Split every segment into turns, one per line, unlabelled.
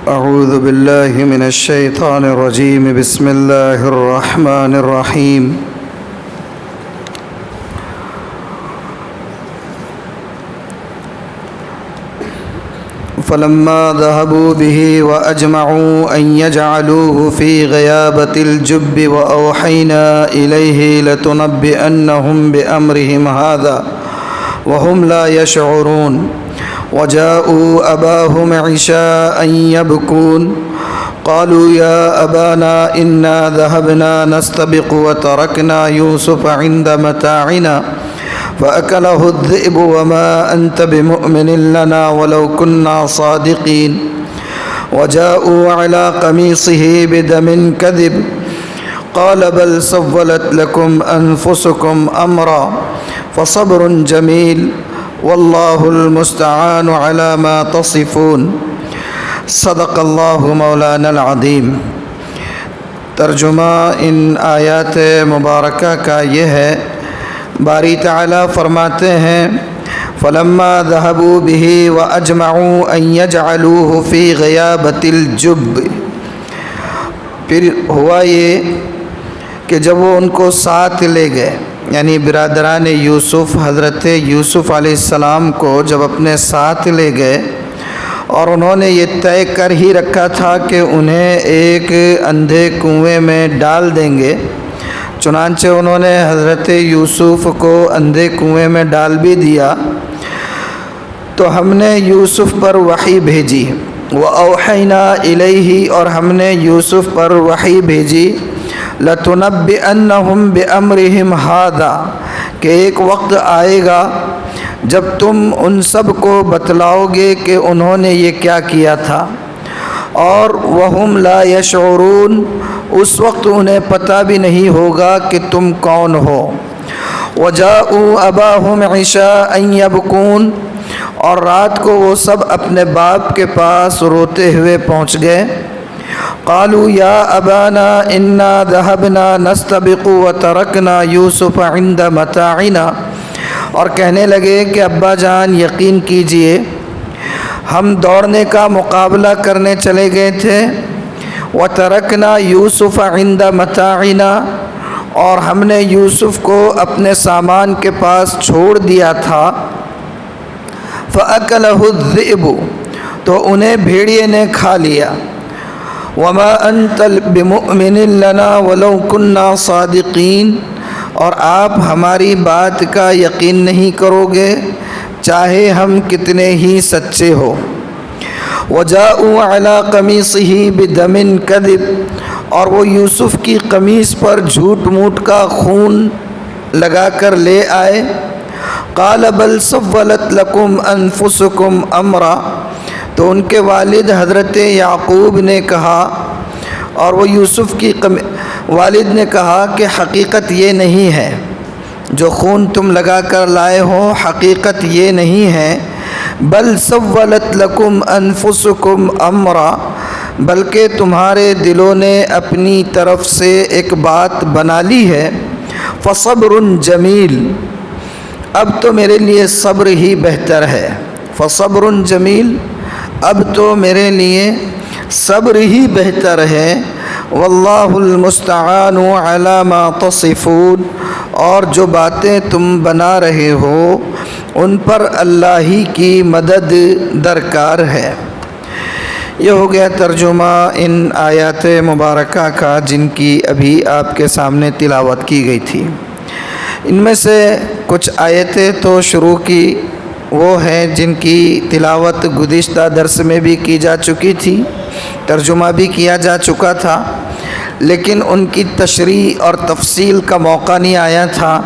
أعوذ بالله من الشيطان الرجيم. بسم الله الرحمن الرحيم. فلما ذهبوا به وأجمعوا أن يجعلوه في غيابة الجب وأوحينا إليه لتنبئنهم بأمرهم هذا وهم لا يشعرون. وجاءوا أباهم عشاء يبكون قالوا يا أبانا إنا ذهبنا نستبق وتركنا يوسف عند متاعنا فأكله الذئب وما أنت بمؤمن لنا ولو كنا صادقين. وجاءوا على قميصه بدم كذب قال بل سولت لكم أنفسكم أمرا فصبر جميل واللہ المستعان علی ما تصفون. صدق اللہ مولانا العظیم. ترجمہ ان آیات مبارکہ کا یہ ہے، باری تعالیٰ فرماتے ہیں فلما ذهبوا به واجمعوا ان يجعلوه في غیابۃ الجب. پھر ہوا یہ کہ جب وہ ان کو ساتھ لے گئے، یعنی برادران یوسف حضرت یوسف علیہ السلام کو جب اپنے ساتھ لے گئے، اور انہوں نے یہ طے کر ہی رکھا تھا کہ انہیں ایک اندھے کنویں میں ڈال دیں گے، چنانچہ انہوں نے حضرت یوسف کو اندھے کنویں میں ڈال بھی دیا. تو ہم نے یوسف پر وحی بھیجی، وَأَوْحَيْنَا إِلَيْهِ، اور ہم نے یوسف پر وحی بھیجی، لَتُنَبِّئَنَّهُمْ بِأَمْرِهِمْ هَذَا، کہ ایک وقت آئے گا جب تم ان سب کو بتلاؤ گے کہ انہوں نے یہ کیا کیا تھا، اور وَهُمْ لَا يَشْعُرُونَ، اس وقت انہیں پتہ بھی نہیں ہوگا کہ تم کون ہو. وَجَاءُوا أَبَاهُمْ عِشَاءً يَبْكُونَ، اور رات کو وہ سب اپنے باپ کے پاس روتے ہوئے پہنچ گئے. قالوا یا ابانا انا ذهبنا نستبق وترکنا یوسف عند متاعنا، اور کہنے لگے کہ ابا جان یقین کیجئے ہم دوڑنے کا مقابلہ کرنے چلے گئے تھے. وترکنا یوسف عند متاعنا، اور ہم نے یوسف کو اپنے سامان کے پاس چھوڑ دیا تھا. فأکلہ الذئب، تو انہیں بھیڑیے نے کھا لیا. وما انت بمؤمن لنا ولو كنا صادقین، اور آپ ہماری بات کا یقین نہیں کرو گے چاہے ہم کتنے ہی سچے ہو. وجاءوا على قمیصه بدم كذب، اور وہ یوسف کی قمیص پر جھوٹ موٹ کا خون لگا کر لے آئے. قال بل سولت لكم انفسكم امرا، تو ان کے والد حضرت یعقوب نے کہا، اور وہ یوسف کی والد نے کہا کہ حقیقت یہ نہیں ہے جو خون تم لگا کر لائے ہو، حقیقت یہ نہیں ہے. بل سولت لکم انفسکم امرا، بلکہ تمہارے دلوں نے اپنی طرف سے ایک بات بنا لی ہے. فصبر جمیل، اب تو میرے لیے صبر ہی بہتر ہے. فصبر جمیل، اب تو میرے لیے صبر ہی بہتر ہے. واللہ المستعان علی ما تصفون، اور جو باتیں تم بنا رہے ہو ان پر اللہ ہی کی مدد درکار ہے. یہ ہو گیا ترجمہ ان آیات مبارکہ کا جن کی ابھی آپ کے سامنے تلاوت کی گئی تھی. ان میں سے کچھ آیتیں تو شروع کی وہ ہیں جن کی تلاوت گزشتہ درس میں بھی کی جا چکی تھی، ترجمہ بھی کیا جا چکا تھا، لیکن ان کی تشریح اور تفصیل کا موقع نہیں آیا تھا،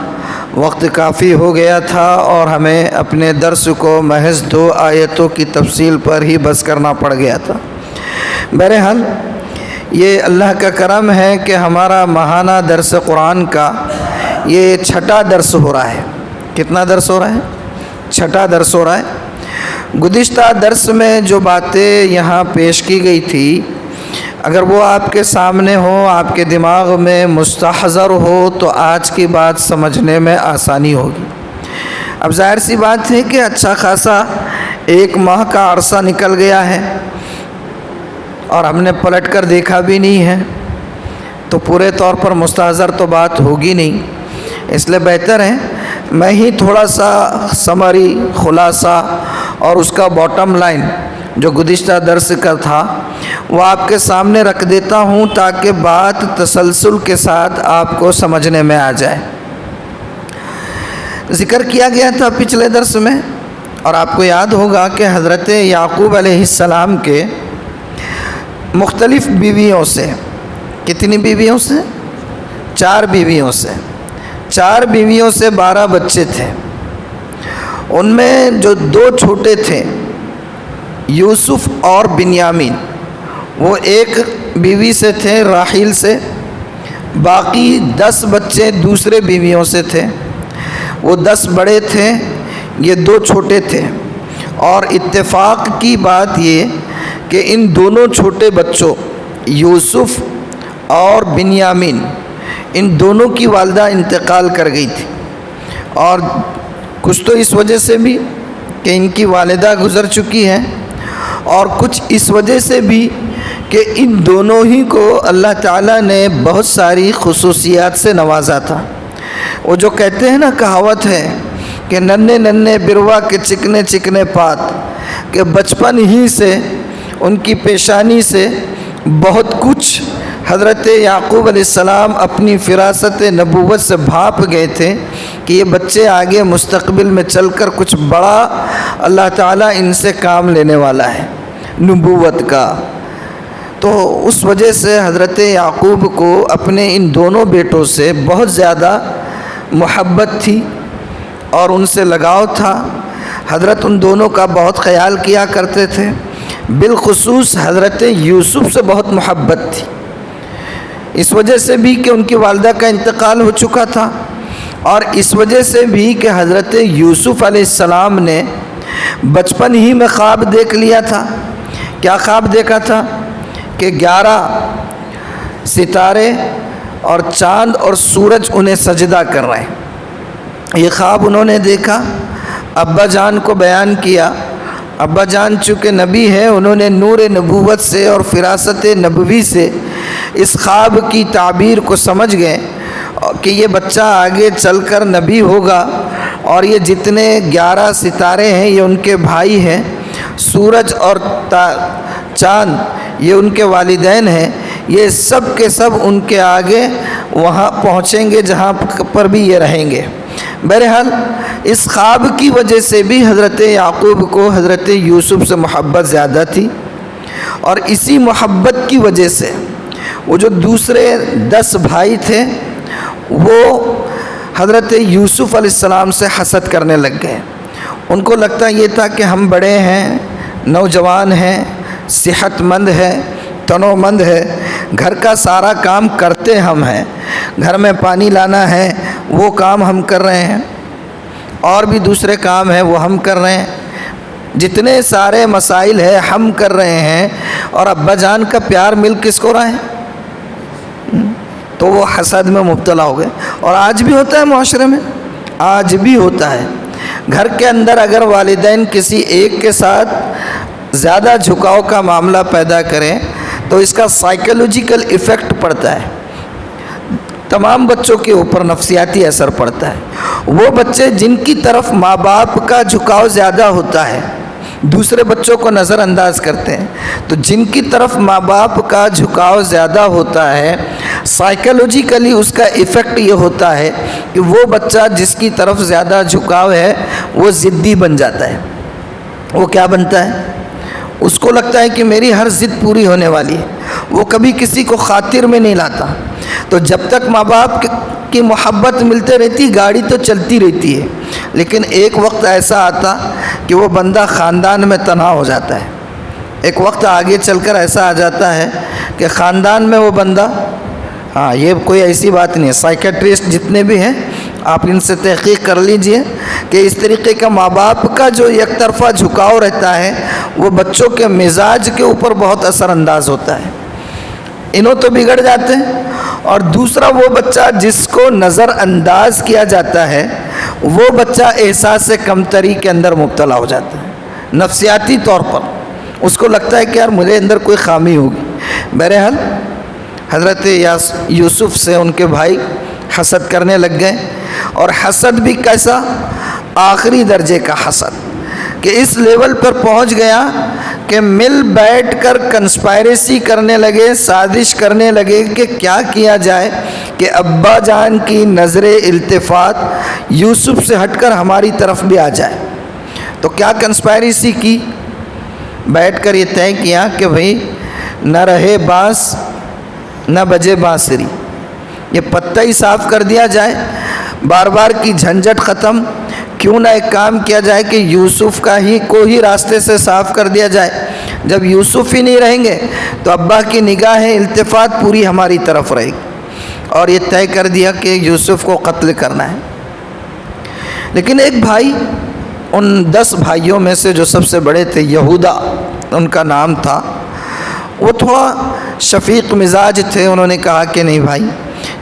وقت کافی ہو گیا تھا، اور ہمیں اپنے درس کو محض 2 آیتوں کی تفصیل پر ہی بس کرنا پڑ گیا تھا. بہرحال یہ اللہ کا کرم ہے کہ ہمارا ماہانہ درس قرآن کا یہ 6واں درس ہو رہا ہے. کتنا درس ہو رہا ہے؟ 6واں درس ہو رہا ہے. گزشتہ درس میں جو باتیں یہاں پیش کی گئی تھی اگر وہ آپ کے سامنے ہو، آپ کے دماغ میں مستحضر ہو تو آج کی بات سمجھنے میں آسانی ہوگی۔ اب ظاہر سی بات ہے کہ اچھا خاصا 1 ماہ کا عرصہ نکل گیا ہے اور ہم نے پلٹ کر دیکھا بھی نہیں ہے، تو پورے طور پر مستحضر تو بات ہوگی نہیں۔ اس لیے بہتر ہے میں ہی تھوڑا سا سمری خلاصہ اور اس کا باٹم لائن جو گزشتہ درس کا تھا وہ آپ کے سامنے رکھ دیتا ہوں تاکہ بات تسلسل کے ساتھ آپ کو سمجھنے میں آ جائے۔ ذکر کیا گیا تھا پچھلے درس میں، اور آپ کو یاد ہوگا کہ حضرت یعقوب علیہ السلام کے مختلف بیویوں سے، کتنی بیویوں سے؟ 4 بیویوں سے، 4 بیویوں سے 12 بچے تھے۔ ان میں جو 2 چھوٹے تھے یوسف اور بنیامین، وہ ایک بیوی سے تھے راحیل سے، باقی 10 بچے دوسرے بیویوں سے تھے۔ وہ 10 بڑے تھے، یہ 2 چھوٹے تھے، اور اتفاق کی بات یہ کہ ان دونوں چھوٹے بچوں یوسف اور بنیامین، ان دونوں کی والدہ انتقال کر گئی تھی، اور کچھ تو اس وجہ سے بھی کہ ان کی والدہ گزر چکی ہیں، اور کچھ اس وجہ سے بھی کہ ان دونوں ہی کو اللہ تعالیٰ نے بہت ساری خصوصیات سے نوازا تھا۔ وہ جو کہتے ہیں نا، کہاوت ہے کہ ننھے ننھے بروا کے چکنے چکنے پات، کہ بچپن ہی سے ان کی پیشانی سے بہت کچھ حضرت یعقوب علیہ السلام اپنی فراست نبوت سے بھاپ گئے تھے کہ یہ بچے آگے مستقبل میں چل کر کچھ بڑا اللہ تعالیٰ ان سے کام لینے والا ہے نبوت کا۔ تو اس وجہ سے حضرت یعقوب کو اپنے ان دونوں بیٹوں سے بہت زیادہ محبت تھی اور ان سے لگاؤ تھا۔ حضرت ان دونوں کا بہت خیال کیا کرتے تھے، بالخصوص حضرت یوسف سے بہت محبت تھی، اس وجہ سے بھی کہ ان کی والدہ کا انتقال ہو چکا تھا، اور اس وجہ سے بھی کہ حضرت یوسف علیہ السلام نے بچپن ہی میں خواب دیکھ لیا تھا۔ کیا خواب دیکھا تھا؟ کہ 11 ستارے اور چاند اور سورج انہیں سجدہ کر رہے ہیں۔ یہ خواب انہوں نے دیکھا، ابا جان کو بیان کیا۔ ابا جان چونکہ نبی ہیں، انہوں نے نور نبوت سے اور فراست نبوی سے اس خواب کی تعبیر کو سمجھ گئے کہ یہ بچہ آگے چل کر نبی ہوگا، اور یہ جتنے 11 ستارے ہیں یہ ان کے بھائی ہیں، سورج اور چاند یہ ان کے والدین ہیں، یہ سب کے سب ان کے آگے وہاں پہنچیں گے جہاں پر بھی یہ رہیں گے۔ بہرحال اس خواب کی وجہ سے بھی حضرت یعقوب کو حضرت یوسف سے محبت زیادہ تھی، اور اسی محبت کی وجہ سے وہ جو دوسرے 10 بھائی تھے وہ حضرت یوسف علیہ السلام سے حسد کرنے لگ گئے۔ ان کو لگتا یہ تھا کہ ہم بڑے ہیں، نوجوان ہیں، صحت مند ہے، تنو مند ہے، گھر کا سارا کام کرتے ہم ہیں، گھر میں پانی لانا ہے وہ کام ہم کر رہے ہیں، اور بھی دوسرے کام ہیں وہ ہم کر رہے ہیں، جتنے سارے مسائل ہیں ہم کر رہے ہیں، اور ابا جان کا پیار مل کس کو رہا ہے؟ تو وہ حسد میں مبتلا ہو گئے۔ اور آج بھی ہوتا ہے معاشرے میں، آج بھی ہوتا ہے، گھر کے اندر اگر والدین کسی ایک کے ساتھ زیادہ جھکاؤ کا معاملہ پیدا کریں تو اس کا سائیکولوجیکل ایفیکٹ پڑتا ہے، تمام بچوں کے اوپر نفسیاتی اثر پڑتا ہے۔ وہ بچے جن کی طرف ماں باپ کا جھکاؤ زیادہ ہوتا ہے دوسرے بچوں کو نظر انداز کرتے ہیں، تو جن کی طرف ماں باپ کا جھکاؤ زیادہ ہوتا ہے سائیکولوجیکلی اس کا ایفیکٹ یہ ہوتا ہے کہ وہ بچہ جس کی طرف زیادہ جھکاؤ ہے وہ ضدی بن جاتا ہے۔ وہ کیا بنتا ہے؟ اس کو لگتا ہے کہ میری ہر ضد پوری ہونے والی ہے، وہ کبھی کسی کو خاطر میں نہیں لاتا۔ تو جب تک ماں باپ کی محبت ملتے رہتی گاڑی تو چلتی رہتی ہے، لیکن ایک وقت ایسا آتا کہ وہ بندہ خاندان میں تنہا ہو جاتا ہے، ایک وقت آگے چل کر ایسا آ جاتا ہے کہ خاندان میں وہ بندہ، ہاں یہ کوئی ایسی بات نہیں ہے، سائیکیٹرسٹ جتنے بھی ہیں آپ ان سے تحقیق کر لیجئے کہ اس طریقے کا ماں باپ کا جو یک طرفہ جھکاؤ رہتا ہے وہ بچوں کے مزاج کے اوپر بہت اثر انداز ہوتا ہے۔ انہوں تو بگڑ جاتے ہیں، اور دوسرا وہ بچہ جس کو نظر انداز کیا جاتا ہے وہ بچہ احساس کمتری کے اندر مبتلا ہو جاتا ہے، نفسیاتی طور پر اس کو لگتا ہے کہ یار مجھے اندر کوئی خامی ہوگی۔ بہرحال حضرت یوسف سے ان کے بھائی حسد کرنے لگ گئے، اور حسد بھی کیسا؟ آخری درجے کا حسد، کہ اس لیول پر پہنچ گیا کہ مل بیٹھ کر کنسپائریسی کرنے لگے، سازش کرنے لگے کہ کیا کیا جائے کہ ابا جان کی نظر التفات یوسف سے ہٹ کر ہماری طرف بھی آ جائے۔ تو کیا کنسپائریسی کی؟ بیٹھ کر یہ طے کیا کہ بھئی نہ رہے بانس نہ بجے بانسری، یہ پتہ ہی صاف کر دیا جائے، بار بار کی جھنجھٹ ختم، کیوں نہ ایک کام کیا جائے کہ یوسف کو ہی راستے سے صاف کر دیا جائے۔ جب یوسف ہی نہیں رہیں گے تو ابا کی نگاہ التفات پوری ہماری طرف رہے گی، اور یہ طے کر دیا کہ یوسف کو قتل کرنا ہے۔ لیکن ایک بھائی، ان 10 بھائیوں میں سے جو سب سے بڑے تھے، یہودا ان کا نام تھا، وہ تھوڑا شفیق مزاج تھے۔ انہوں نے کہا کہ نہیں بھائی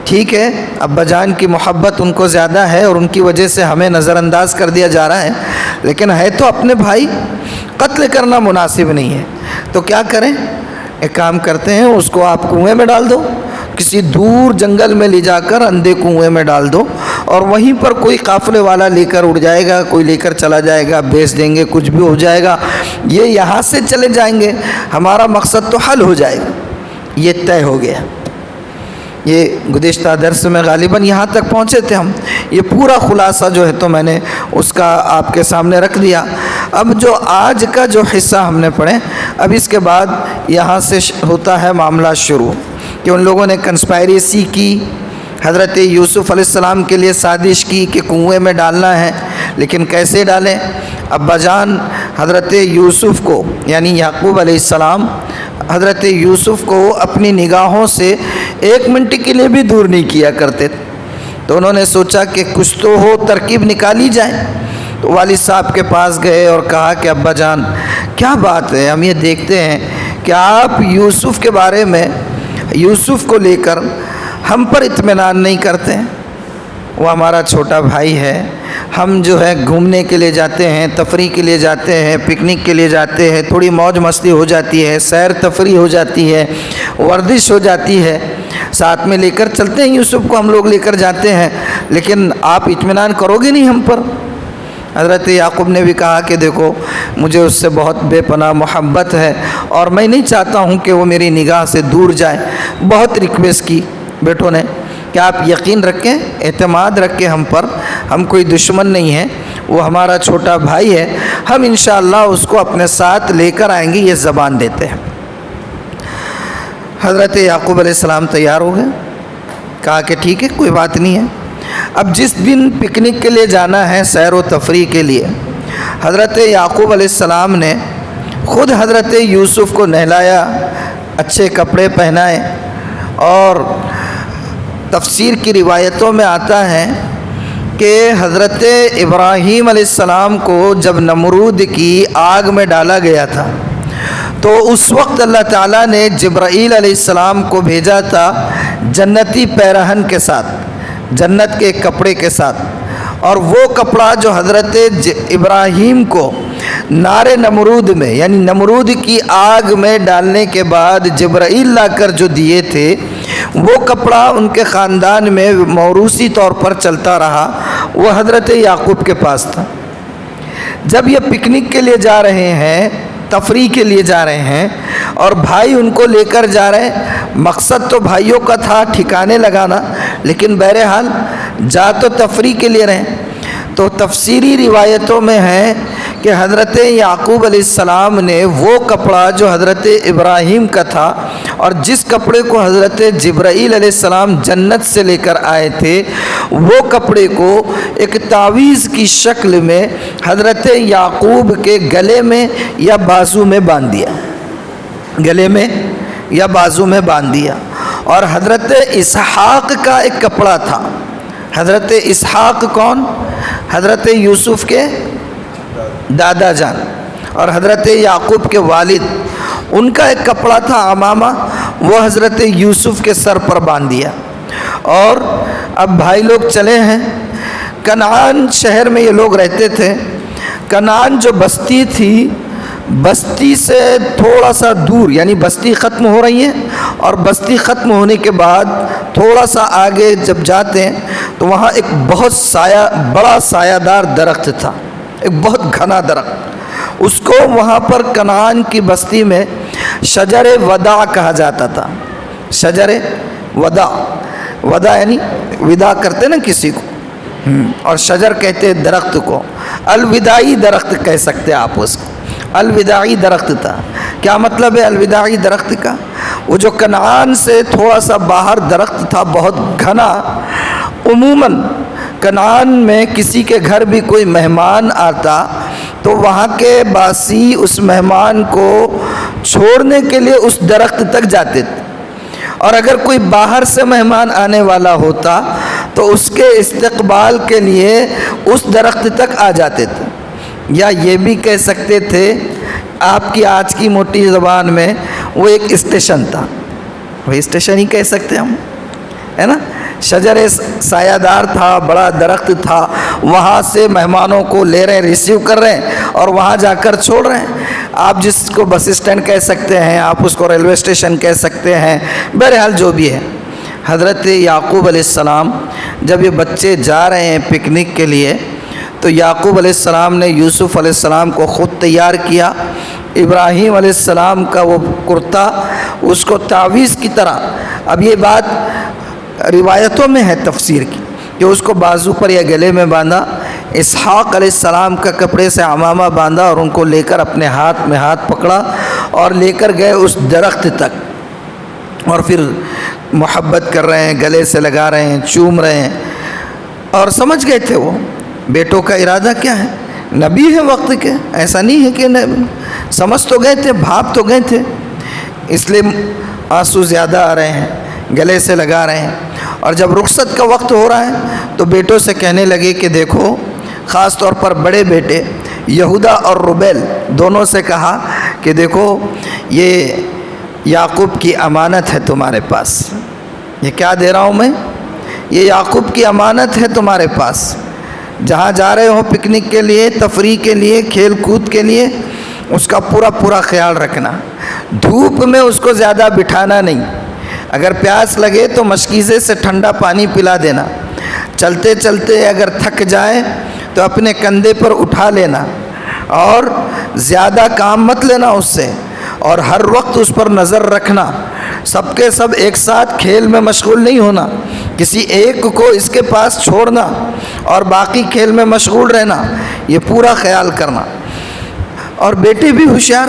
ٹھیک ہے، ابا جان کی محبت ان کو زیادہ ہے اور ان کی وجہ سے ہمیں نظر انداز کر دیا جا رہا ہے، لیکن ہے تو اپنے بھائی، قتل کرنا مناسب نہیں ہے۔ تو کیا کریں؟ ایک کام کرتے ہیں، اس کو آپ کنویں میں ڈال دو، کسی دور جنگل میں لے جا کر اندھے کنویں میں ڈال دو، اور وہیں پر کوئی قافلے والا لے کر اڑ جائے گا، کوئی لے کر چلا جائے گا، بیچ دیں گے، کچھ بھی ہو جائے گا، یہ یہاں سے چلے جائیں گے، ہمارا مقصد تو حل ہو جائے گا۔ یہ طے ہو گیا۔ یہ گزشتہ درس میں غالباً یہاں تک پہنچے تھے ہم، یہ پورا خلاصہ جو ہے تو میں نے اس کا آپ کے سامنے رکھ دیا۔ اب جو آج کا جو حصہ ہم نے پڑھے، اب اس کے بعد یہاں سے ہوتا ہے معاملہ شروع، کہ ان لوگوں نے کنسپائریسی کی، حضرت یوسف علیہ السلام کے لیے سازش کی کہ کنویں میں ڈالنا ہے، لیکن کیسے ڈالیں؟ ابا جان حضرت یوسف کو، یعنی یعقوب علیہ السلام حضرت یوسف کو اپنی نگاہوں سے 1 منٹ کے لیے بھی دور نہیں کیا کرتے تھے۔ تو انہوں نے سوچا کہ کچھ تو ہو، ترکیب نکالی جائے۔ تو والد صاحب کے پاس گئے اور کہا کہ ابا جان کیا بات ہے، ہم یہ دیکھتے ہیں کہ آپ یوسف کے بارے میں، یوسف کو لے کر ہم پر اطمینان نہیں کرتے ہیں، وہ ہمارا چھوٹا بھائی ہے، ہم جو ہے گھومنے کے لیے جاتے ہیں، تفریح کے لیے جاتے ہیں، پکنک کے لیے جاتے ہیں، تھوڑی موج مستی ہو جاتی ہے، سیر تفریح ہو جاتی ہے، ورزش ہو جاتی ہے، ساتھ میں لے کر چلتے ہیں، یوسف کو ہم لوگ لے کر جاتے ہیں، لیکن آپ اطمینان کرو گے نہیں ہم پر؟ حضرت یعقوب نے بھی کہا کہ دیکھو مجھے اس سے بہت بے پناہ محبت ہے، اور میں نہیں چاہتا ہوں کہ وہ میری نگاہ سے دور جائے۔ بہت ریکویسٹ کی بیٹوں نے کہ آپ یقین رکھیں، اعتماد رکھیں ہم پر، ہم کوئی دشمن نہیں ہیں، وہ ہمارا چھوٹا بھائی ہے، ہم انشاءاللہ اس کو اپنے ساتھ لے کر آئیں گے، یہ زبان دیتے ہیں۔ حضرت یعقوب علیہ السلام تیار ہو گئے، کہا کہ ٹھیک ہے کوئی بات نہیں ہے۔ اب جس دن پکنک کے لیے جانا ہے، سیر و تفریح کے لیے، حضرت یعقوب علیہ السلام نے خود حضرت یوسف کو نہلایا، اچھے کپڑے پہنائے، اور تفسیر کی روایتوں میں آتا ہے کہ حضرت ابراہیم علیہ السلام کو جب نمرود کی آگ میں ڈالا گیا تھا تو اس وقت اللہ تعالیٰ نے جبرائیل علیہ السلام کو بھیجا تھا جنتی پیرہن کے ساتھ، جنت کے کپڑے کے ساتھ، اور وہ کپڑا جو حضرت ابراہیم کو نار نمرود میں، یعنی نمرود کی آگ میں ڈالنے کے بعد جبرائیل لا کر جو دیے تھے، وہ کپڑا ان کے خاندان میں موروثی طور پر چلتا رہا، وہ حضرت یعقوب کے پاس تھا۔ جب یہ پکنک کے لیے جا رہے ہیں، تفریح کے لیے جا رہے ہیں، اور بھائی ان کو لے کر جا رہے ہیں، مقصد تو بھائیوں کا تھا ٹھکانے لگانا، لیکن بہرحال جا تو تفریح کے لیے رہے۔ تو تفسیری روایتوں میں ہے کہ حضرت یعقوب علیہ السلام نے وہ کپڑا جو حضرت ابراہیم کا تھا، اور جس کپڑے کو حضرت جبرائیل علیہ السلام جنت سے لے کر آئے تھے، وہ کپڑے کو ایک تعویذ کی شکل میں حضرت یعقوب کے گلے میں یا بازو میں باندھ دیا، گلے میں یا بازو میں باندھ دیا۔ اور حضرت اسحاق کا ایک کپڑا تھا، حضرت اسحاق کون؟ حضرت یوسف کے دادا جان اور حضرت یعقوب کے والد، ان کا ایک کپڑا تھا عمامہ، وہ حضرت یوسف کے سر پر باندھ دیا، اور اب بھائی لوگ چلے ہیں۔ کنعان شہر میں یہ لوگ رہتے تھے۔ کنعان جو بستی تھی، بستی سے تھوڑا سا دور، یعنی بستی ختم ہو رہی ہے، اور بستی ختم ہونے کے بعد تھوڑا سا آگے جب جاتے ہیں تو وہاں ایک بہت بڑا سایہ دار درخت تھا، ایک بہت گھنا درخت۔ اس کو وہاں پر کنعان کی بستی میں شجر وداع کہا جاتا تھا۔ شجر وداع، وداع یعنی وداع کرتے نا کسی کو، اور شجر کہتے درخت کو، الوداعی درخت کہہ سکتے آپ اس کو، الوداعی درخت تھا۔ کیا مطلب ہے الوداعی درخت کا؟ وہ جو کنعان سے تھوڑا سا باہر درخت تھا، بہت گھنا۔ عموماً کنعان میں کسی کے گھر بھی کوئی مہمان آتا تو وہاں کے باسی اس مہمان کو چھوڑنے کے لیے اس درخت تک جاتے تھے، اور اگر کوئی باہر سے مہمان آنے والا ہوتا تو اس کے استقبال کے لیے اس درخت تک آ جاتے تھے۔ یا یہ بھی کہہ سکتے تھے آپ کی آج کی موٹی زبان میں، وہ ایک اسٹیشن تھا، وہ اسٹیشن ہی کہہ سکتے ہم، ہے نا۔ شجر سایہ دار تھا، بڑا درخت تھا، وہاں سے مہمانوں کو لے رہے ہیں، ریسیو کر رہے ہیں اور وہاں جا کر چھوڑ رہے ہیں۔ آپ جس کو بس اسٹینڈ کہہ سکتے ہیں، آپ اس کو ریلوے اسٹیشن کہہ سکتے ہیں، بہرحال جو بھی ہے۔ حضرت یعقوب علیہ السلام جب یہ بچے جا رہے ہیں پکنک کے لیے تو یعقوب علیہ السلام نے یوسف علیہ السلام کو خود تیار کیا۔ ابراہیم علیہ السلام کا وہ کرتا اس کو تعویذ کی طرح، اب یہ بات روایتوں میں ہے تفسیر کی، کہ اس کو بازو پر یا گلے میں باندھا۔ اسحاق علیہ السلام کا کپڑے سے عمامہ باندھا اور ان کو لے کر اپنے ہاتھ میں ہاتھ پکڑا اور لے کر گئے اس درخت تک، اور پھر محبت کر رہے ہیں، گلے سے لگا رہے ہیں، چوم رہے ہیں، اور سمجھ گئے تھے وہ بیٹوں کا ارادہ کیا ہے۔ نبی ہے وقت کے، ایسا نہیں ہے کہ سمجھ تو گئے تھے، بھاپ تو گئے تھے، اس لیے آنسو زیادہ آ رہے ہیں، گلے سے لگا رہے ہیں۔ اور جب رخصت کا وقت ہو رہا ہے تو بیٹوں سے کہنے لگے کہ دیکھو، خاص طور پر بڑے بیٹے یہودا اور روبیل دونوں سے کہا کہ دیکھو یہ یعقوب کی امانت ہے تمہارے پاس، یہ کیا دے رہا ہوں میں، یہ یعقوب کی امانت ہے تمہارے پاس۔ جہاں جا رہے ہو پکنک کے لیے، تفریح کے لیے، کھیل کود کے لیے، اس کا پورا خیال رکھنا۔ دھوپ میں اس کو زیادہ بٹھانا نہیں، اگر پیاس لگے تو مشکیزے سے ٹھنڈا پانی پلا دینا، چلتے چلتے اگر تھک جائے تو اپنے کندھے پر اٹھا لینا، اور زیادہ کام مت لینا اس سے، اور ہر وقت اس پر نظر رکھنا۔ سب کے سب ایک ساتھ کھیل میں مشغول نہیں ہونا، کسی ایک کو اس کے پاس چھوڑنا اور باقی کھیل میں مشغول رہنا، یہ پورا خیال کرنا۔ اور بیٹے بھی ہوشیار،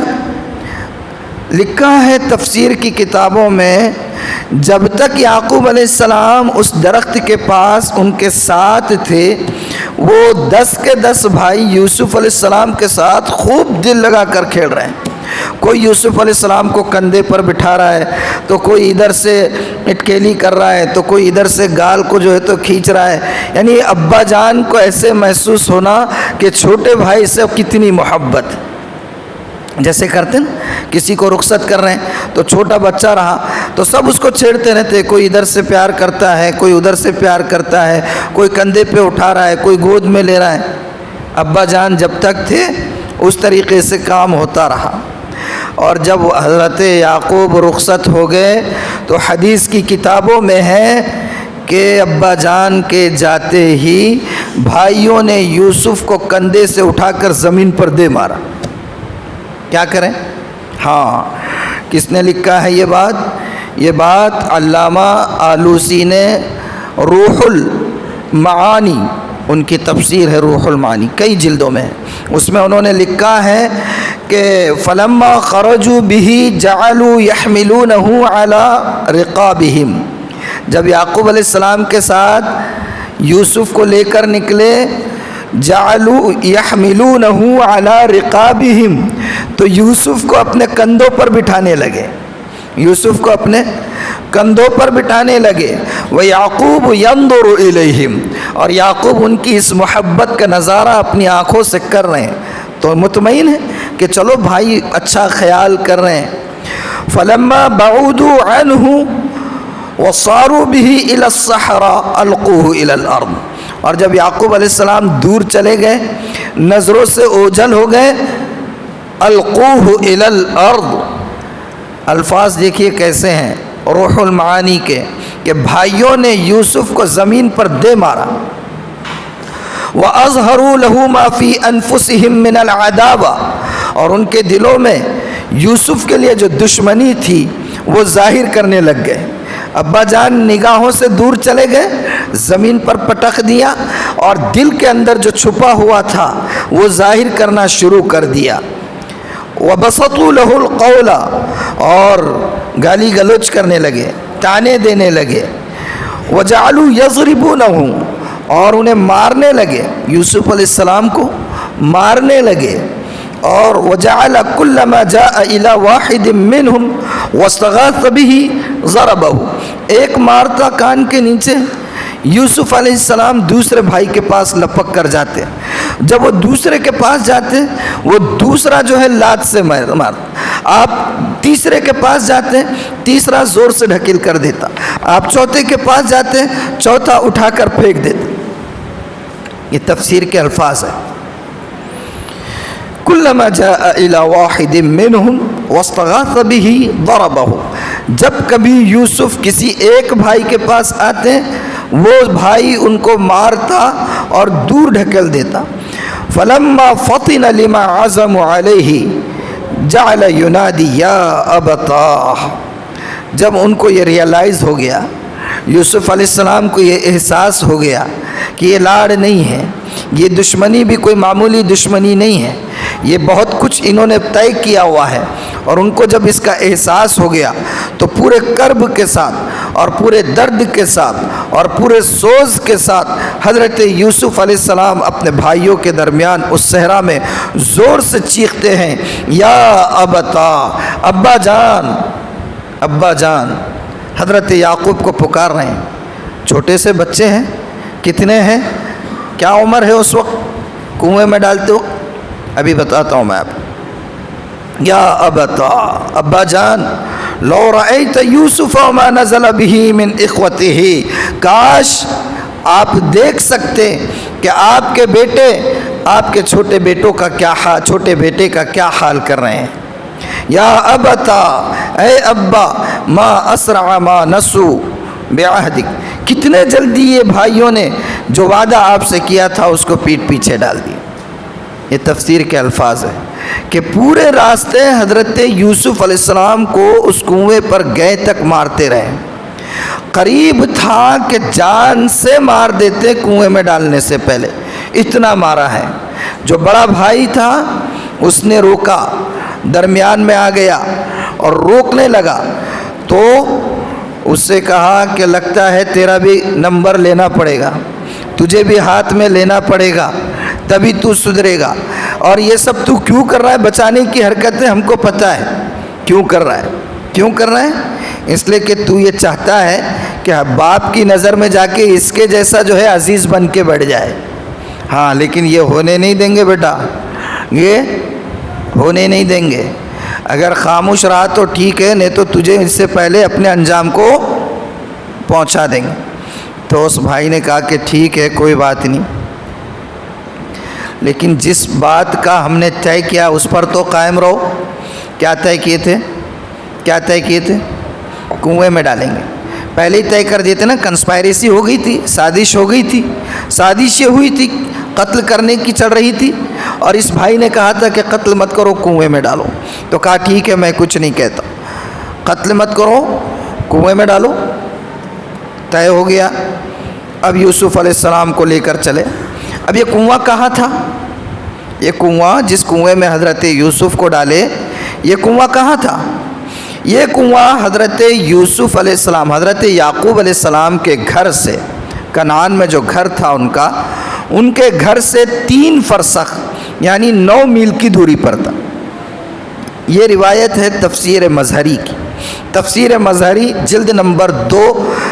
لکھا ہے تفسیر کی کتابوں میں، جب تک یعقوب علیہ السلام اس درخت کے پاس ان کے ساتھ تھے، وہ 10 کے 10 بھائی یوسف علیہ السلام کے ساتھ خوب دل لگا کر کھیل رہے ہیں۔ کوئی یوسف علیہ السلام کو کندھے پر بٹھا رہا ہے، تو کوئی ادھر سے اٹکیلی کر رہا ہے، تو کوئی ادھر سے گال کو جو ہے تو کھینچ رہا ہے۔ یعنی ابا جان کو ایسے محسوس ہونا کہ چھوٹے بھائی سے کتنی محبت، جیسے کرتے ہیں کسی کو رخصت کر رہے ہیں تو چھوٹا بچہ رہا تو سب اس کو چھیڑتے رہتے، کوئی ادھر سے پیار کرتا ہے، کوئی ادھر سے پیار کرتا ہے، کوئی کندھے پہ اٹھا رہا ہے، کوئی گود میں لے رہا ہے۔ ابا جان جب تک تھے اس طریقے سے کام ہوتا رہا، اور جب حضرت یعقوب رخصت ہو گئے تو حدیث کی کتابوں میں ہے کہ ابا جان کے جاتے ہی بھائیوں نے یوسف کو کندھے سے اٹھا کر زمین پر دے مارا۔ کیا کریں؟ ہاں، کس نے لکھا ہے یہ بات علامہ آلوسی نے روح المعانی، ان کی تفسیر ہے روح المعانی، کئی جلدوں میں، اس میں انہوں نے لکھا ہے کہ فلما خرجوا به جعلوا يحملونه على رقابهم، جب یعقوب علیہ السلام کے ساتھ یوسف کو لے کر نکلے، جعلوا يحملونه على رقابهم، تو یوسف کو اپنے کندھوں پر بٹھانے لگے، یوسف کو اپنے کندھوں پر بٹھانے لگے۔ وَيَعْقُوبُ يَنْظُرُ إِلَيْهِمْ، اور یعقوب ان کی اس محبت کا نظارہ اپنی آنکھوں سے کر رہے ہیں، تو مطمئن ہے کہ چلو بھائی اچھا خیال کر رہے ہیں۔ فلما بعودوا عنه وصاروا به الى الصحراء القوه الى الارض، اور جب یعقوب علیہ السلام دور چلے گئے، نظروں سے اوجھل ہو گئے، القوه الى الارض، الفاظ دیکھیے کیسے ہیں روح المعانی کے، کہ بھائیوں نے یوسف کو زمین پر دے مارا۔ وَأَظْهَرُوا لَهُ مَا فِي أَنفُسِهِم مِّنَ الْعَدَاوَةِ، اور ان کے دلوں میں یوسف کے لیے جو دشمنی تھی وہ ظاہر کرنے لگ گئے۔ ابا جان نگاہوں سے دور چلے گئے، زمین پر پٹخ دیا، اور دل کے اندر جو چھپا ہوا تھا وہ ظاہر کرنا شروع کر دیا۔ وَبَسَطُوا لَهُ الْقَوْلَ، اور گالی گلوچ کرنے لگے، تانے دینے لگے۔ وَجَعَلُوا يَضْرِبُونَهُ، اور انہیں مارنے لگے، یوسف علیہ السلام کو مارنے لگے۔ اور وَجَعَلَ كُلَّ مَا جَاءَ إِلَى وَاحِدٍ مِّنْهُمْ وَاسْتَغَاثَ بِهِ ضَرَبَهُ، ایک مارتا کان کے نیچے، یوسف علیہ السلام دوسرے بھائی کے پاس لپک کر جاتے، جب وہ دوسرے کے پاس جاتے وہ دوسرا جو ہے لات سے مارتا، آپ تیسرے کے پاس جاتے تیسرا زور سے ڈھکیل کر دیتا، آپ چوتھے کے پاس جاتے چوتھا اٹھا کر پھینک دیتا۔ یہ تفسیر کے الفاظ ہیں۔ کلما جاء الى واحد منهم واستغاث به ضربه، جب کبھی یوسف کسی ایک بھائی کے پاس آتے وہ بھائی ان کو مارتا اور دور ڈھکیل دیتا۔ فلما فطن لما عزموا علیہ جعل ینادی یا ابتاہ، جب ان کو یہ ریئلائز ہو گیا، یوسف علیہ السلام کو یہ احساس ہو گیا کہ یہ لاڑ نہیں ہے، یہ دشمنی بھی کوئی معمولی دشمنی نہیں ہے، یہ بہت کچھ انہوں نے طے کیا ہوا ہے، اور ان کو جب اس کا احساس ہو گیا تو پورے کرب کے ساتھ اور پورے درد کے ساتھ اور پورے سوز کے ساتھ حضرت یوسف علیہ السلام اپنے بھائیوں کے درمیان اس صحرا میں زور سے چیختے ہیں، یا ابتا، ابا جان، ابا جان۔ حضرت یعقوب کو پکار رہے ہیں، چھوٹے سے بچے ہیں، کتنے ہیں، کیا عمر ہے اس وقت کنویں میں ڈالتے ہو، ابھی بتاتا ہوں میں آپ کو۔ یا ابتا، ابا جان، لو رأیت یوسف وما نزل به من اخوته، کاش آپ دیکھ سکتے کہ آپ کے بیٹے آپ کے چھوٹے بیٹوں کا کیا حال، چھوٹے بیٹے کا کیا حال کر رہے ہیں۔ یا ابتا، اے ابا، ما اسرع ما نسو بعہدک، کتنے جلدی یہ بھائیوں نے جو وعدہ آپ سے کیا تھا اس کو پیٹ پیچھے ڈال دیا۔ یہ تفسیر کے الفاظ ہیں کہ پورے راستے حضرت یوسف علیہ السلام کو اس کنویں پر گئے تک مارتے رہے، قریب تھا کہ جان سے مار دیتے کنویں میں ڈالنے سے پہلے، اتنا مارا ہے۔ جو بڑا بھائی تھا اس نے روکا، درمیان میں آ گیا اور روکنے لگا، تو اس سے کہا کہ لگتا ہے تیرا بھی نمبر لینا پڑے گا، تجھے بھی ہاتھ میں لینا پڑے گا، تبھی تو سدھرے گا، اور یہ سب تو کیوں کر رہا ہے، بچانے کی حرکتیں ہم کو پتہ ہے کیوں کر رہا ہے، کیوں کر رہا ہے، اس لیے کہ تو یہ چاہتا ہے کہ باپ کی نظر میں جا کے اس کے جیسا جو ہے عزیز بن کے بیٹھ جائے۔ ہاں لیکن یہ ہونے نہیں دیں گے بیٹا، یہ ہونے نہیں دیں گے، اگر خاموش رہا تو ٹھیک ہے، نہیں تو تجھے اس سے پہلے اپنے انجام کو پہنچا دیں گے۔ تو اس بھائی نے کہا کہ ٹھیک ہے کوئی بات نہیں، لیکن جس بات کا ہم نے طے کیا اس پر تو قائم رہو۔ کیا طے کیے تھے، کیا طے کیے تھے، کنویں میں ڈالیں گے، پہلے ہی طے کر دیتے نا، کنسپائریسی ہو گئی تھی، سازش ہو گئی تھی، سازش یہ ہوئی تھی، قتل کرنے کی چل رہی تھی، اور اس بھائی نے کہا تھا کہ قتل مت کرو کنویں میں ڈالو، تو کہا ٹھیک ہے میں کچھ نہیں کہتا، قتل مت کرو کنویں میں ڈالو، طے ہو گیا۔ اب یوسف علیہ السلام کو لے کر چلے۔ اب یہ کنواں کہاں تھا، یہ کنواں جس کنویں میں حضرت یوسف کو ڈالے، یہ کنواں کہاں تھا، یہ کنواں حضرت یوسف علیہ السلام، حضرت یعقوب علیہ السلام کے گھر سے، کنعان میں جو گھر تھا ان کے گھر سے 3 فرسخ یعنی 9 میل کی دوری پر تھا۔ یہ روایت ہے تفسیر مظہری کی، تفسیر مظہری جلد نمبر 2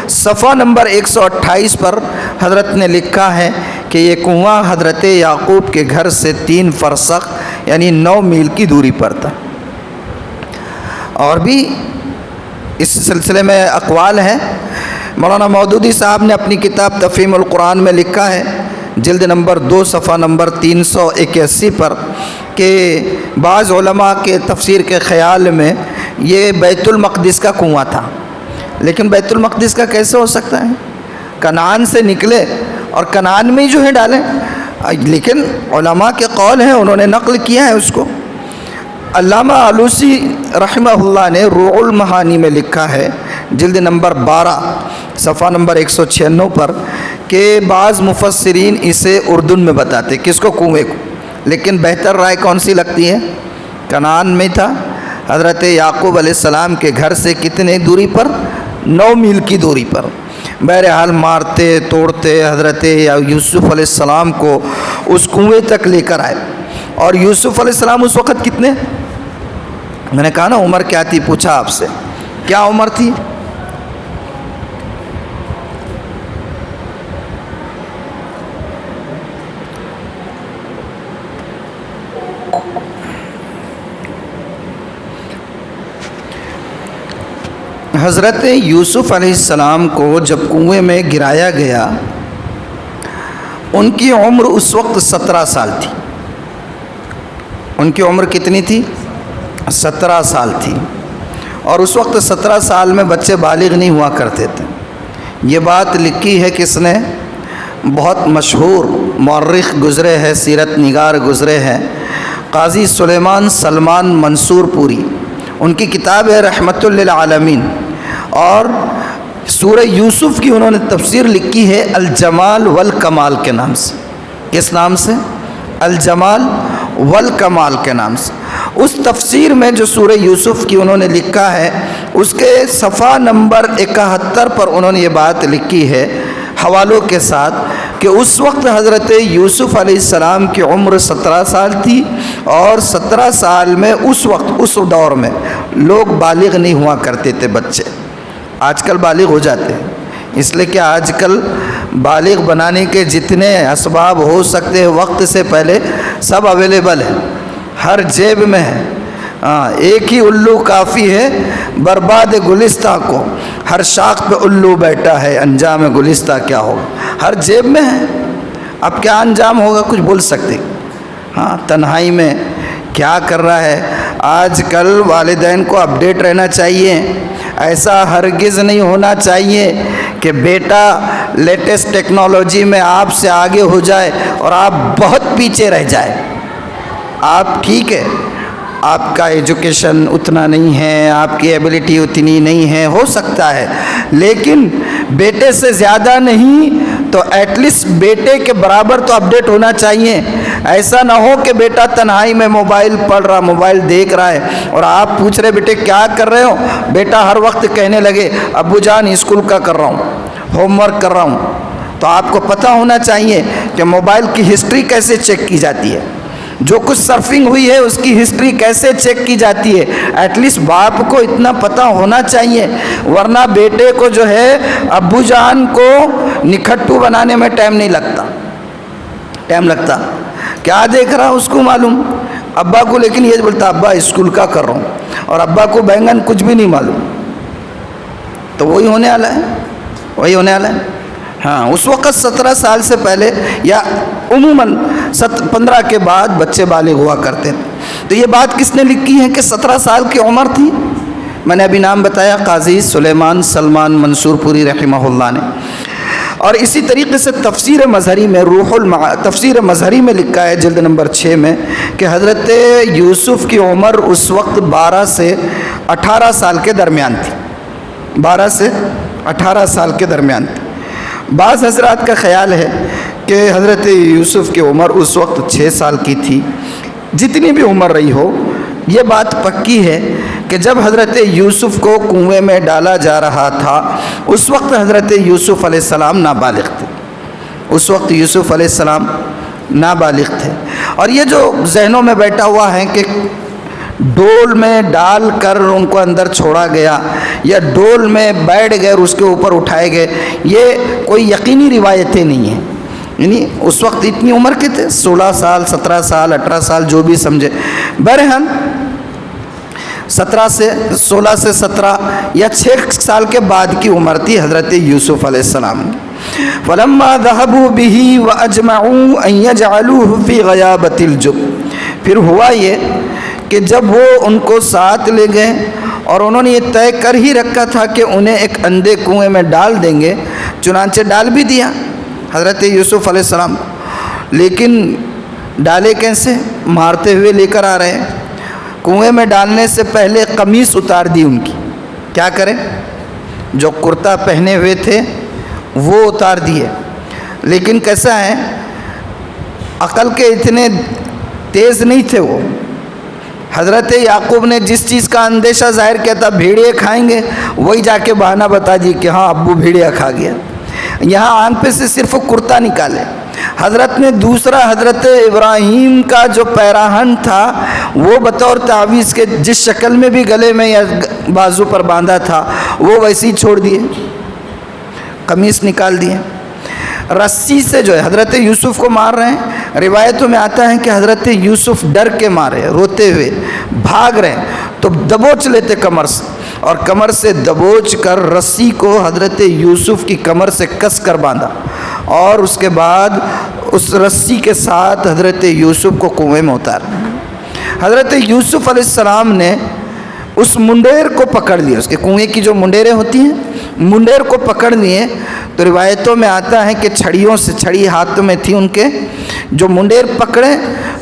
صفحہ نمبر 128 پر حضرت نے لکھا ہے کہ یہ کنواں حضرت یعقوب کے گھر سے 3 فرسخ یعنی 9 میل کی دوری پر تھا۔ اور بھی اس سلسلے میں اقوال ہیں۔ مولانا مودودی صاحب نے اپنی کتاب تفہیم القرآن میں لکھا ہے، جلد نمبر 2 صفحہ نمبر 381 پر، کہ بعض علماء کے تفسیر کے خیال میں یہ بیت المقدس کا کنواں تھا، لیکن بیت المقدس کا کیسے ہو سکتا ہے؟ کنعان سے نکلے اور کنعان میں ہی جو ہے ڈالیں، لیکن علماء کے قول ہیں، انہوں نے نقل کیا ہے اس کو۔ علامہ آلوسی رحمہ اللہ نے روح المعانی میں لکھا ہے، جلد نمبر 12 صفحہ نمبر 196 پر، کہ بعض مفسرین اسے اردن میں بتاتے، کس کو؟ کنویں کو، لیکن بہتر رائے کون سی لگتی ہے؟ کنعان میں تھا۔ حضرت یعقوب علیہ السلام کے گھر سے کتنے دوری پر؟ 9 میل کی دوری پر۔ بہرحال مارتے توڑتے حضرت یوسف علیہ السلام کو اس کنویں تک لے کر آئے۔ اور یوسف علیہ السلام اس وقت کتنے؟ میں نے کہا نا عمر کیا تھی، پوچھا آپ سے کیا عمر تھی؟ حضرت یوسف علیہ السلام کو جب کنویں میں گرایا گیا، ان کی عمر اس وقت 17 سال تھی۔ ان کی عمر کتنی تھی؟ 17 سال تھی۔ اور اس وقت 17 سال میں بچے بالغ نہیں ہوا کرتے تھے۔ یہ بات لکھی ہے کس نے؟ بہت مشہور مورخ گزرے ہیں، سیرت نگار گزرے ہیں، قاضی سلیمان سلمان منصور پوری۔ ان کی کتاب ہے رحمت للعالمین، اور سورہ یوسف کی انہوں نے تفسیر لکھی ہے الجمال والکمال کے نام سے۔ کس نام سے؟ الجمال والکمال کے نام سے۔ اس تفسیر میں جو سورہ یوسف کی انہوں نے لکھا ہے، اس کے صفحہ نمبر 71 پر انہوں نے یہ بات لکھی ہے حوالوں کے ساتھ، کہ اس وقت حضرت یوسف علیہ السلام کی عمر 17 سال تھی، اور 17 سال میں اس وقت اس دور میں لوگ بالغ نہیں ہوا کرتے تھے بچے۔ آج کل بالغ ہو جاتے ہیں، اس لیے کہ آج کل بالغ بنانے کے جتنے اسباب ہو سکتے ہیں وقت سے پہلے سب اویلیبل ہے، ہر جیب میں ہے۔ ایک ہی الو کافی ہے برباد گلستہ کو، ہر شاخ پہ الو بیٹھا ہے، انجام گلستہ کیا ہوگا؟ ہر جیب میں ہے۔ اب کیا انجام ہوگا کچھ بول سکتے؟ تنہائی میں کیا کر رہا ہے؟ آج کل والدین کو اپڈیٹ رہنا چاہیے۔ ایسا ہرگز نہیں ہونا چاہیے کہ بیٹا لیٹسٹ ٹیکنالوجی میں آپ سے آگے ہو جائے اور آپ بہت پیچھے رہ جائے۔ آپ ٹھیک ہے، آپ کا ایجوکیشن اتنا نہیں ہے، آپ کی ایبلٹی اتنی نہیں ہے، ہو سکتا ہے، لیکن بیٹے سے زیادہ نہیں تو ایٹ لیسٹ بیٹے کے برابر تو اپڈیٹ ہونا چاہیے۔ ایسا نہ ہو کہ بیٹا تنہائی میں موبائل پڑھ رہا، موبائل دیکھ رہا ہے، اور آپ پوچھ رہے بیٹے کیا کر رہے ہو؟ بیٹا ہر وقت کہنے لگے ابو جان اسکول کا کر رہا ہوں، ہوم ورک کر رہا ہوں۔ تو آپ کو پتہ ہونا چاہیے کہ موبائل کی ہسٹری کیسے چیک کی جاتی ہے، جو کچھ سرفنگ ہوئی ہے اس کی ہسٹری کیسے چیک کی جاتی ہے۔ ایٹ لیسٹ باپ کو اتنا پتہ ہونا چاہیے، ورنہ بیٹے کو جو ہے ابو جان کو نکھٹو بنانے میں ٹائم نہیں لگتا، ٹائم لگتا۔ کیا دیکھ رہا اس کو معلوم، ابا کو لیکن یہ بولتا ابا اسکول کا کر رہا ہوں، اور ابا کو بینگن کچھ بھی نہیں معلوم۔ تو وہی ہونے والا ہے، وہی ہونے والا ہے۔ اس وقت 17 سال سے پہلے یا عموماً 15 کے بعد بچے بالغ ہوا کرتے تھے۔ تو یہ بات کس نے لکھی ہے کہ 17 سال کی عمر تھی؟ میں نے ابھی نام بتایا، قاضی سلیمان سلمان منصور پوری رحمہ اللہ نے۔ اور اسی طریقے سے تفسیر مظہری میں تفسیر مظہری میں لکھا ہے جلد نمبر 6 میں کہ حضرت یوسف کی عمر اس وقت 12 سے 18 سال کے درمیان تھی، 12 سے 18 سال کے درمیان تھی۔ بعض حضرات کا خیال ہے کہ حضرت یوسف کی عمر اس وقت 6 سال کی تھی۔ جتنی بھی عمر رہی ہو، یہ بات پکی ہے کہ جب حضرت یوسف کو کنویں میں ڈالا جا رہا تھا اس وقت حضرت یوسف علیہ السلام نابالغ تھے، اس وقت یوسف علیہ السلام نابالغ تھے۔ اور یہ جو ذہنوں میں بیٹھا ہوا ہے کہ ڈول میں ڈال کر ان کو اندر چھوڑا گیا یا ڈول میں بیٹھ گئے اور اس کے اوپر اٹھائے گئے، یہ کوئی یقینی روایتیں نہیں ہیں۔ یعنی اس وقت اتنی عمر کے تھے، 16 سال 17 سال 18 سال جو بھی سمجھے۔ بہرحال 16 سے 17 یا 6 سال کے بعد کی عمر تھی حضرت یوسف علیہ السلام کی۔ فَلَمَّا ذَهَبُوا بِهِ وَأَجْمَعُوا أَن يَجْعَلُوهُ فِي غَيَابَةِ الْجُبِّ، پھر ہوا یہ کہ جب وہ ان کو ساتھ لے گئے اور انہوں نے یہ طے کر ہی رکھا تھا کہ انہیں ایک اندھے کنویں میں ڈال دیں گے، چنانچہ ڈال بھی دیا حضرت یوسف علیہ السلام، لیکن ڈالے کیسے؟ مارتے ہوئے لے کر آ رہے ہیں۔ کنویں میں ڈالنے سے پہلے قمیص اتار دی ان کی، کیا کریں، جو کرتا پہنے ہوئے تھے وہ اتار دیے، لیکن کیسا ہے، عقل کے اتنے تیز نہیں تھے وہ۔ حضرت یعقوب نے جس چیز کا اندیشہ ظاہر کیا تھا بھیڑیے کھائیں گے، وہی جا کے بہانہ بتا دی کہ ہاں ابو بھیڑیا کھا گیا۔ یہاں آنکھ پہ سے صرف کرتا نکالے۔ حضرت نے دوسرا حضرت ابراہیم کا جو پیراہن تھا وہ بطور تعویذ کے جس شکل میں بھی گلے میں یا بازو پر باندھا تھا وہ ویسے ہی چھوڑ دیے، قمیص نکال دیے۔ رسی سے جو ہے حضرت یوسف کو مار رہے ہیں، روایتوں میں آتا ہے کہ حضرت یوسف ڈر کے مارے، روتے ہوئے بھاگ رہے ہیں تو دبوچ لیتے کمر سے، اور کمر سے دبوچ کر رسی کو حضرت یوسف کی کمر سے کس کر باندھا، اور اس کے بعد اس رسی کے ساتھ حضرت یوسف کو کنویں میں اتار۔ حضرت یوسف علیہ السلام نے اس منڈیر کو پکڑ لیا، اس کے کنویں کی جو منڈیریں ہوتی ہیں منڈیر کو پکڑ لیے، تو روایتوں میں آتا ہے کہ چھڑیوں سے، چھڑی ہاتھ میں تھی ان کے، جو منڈیر پکڑے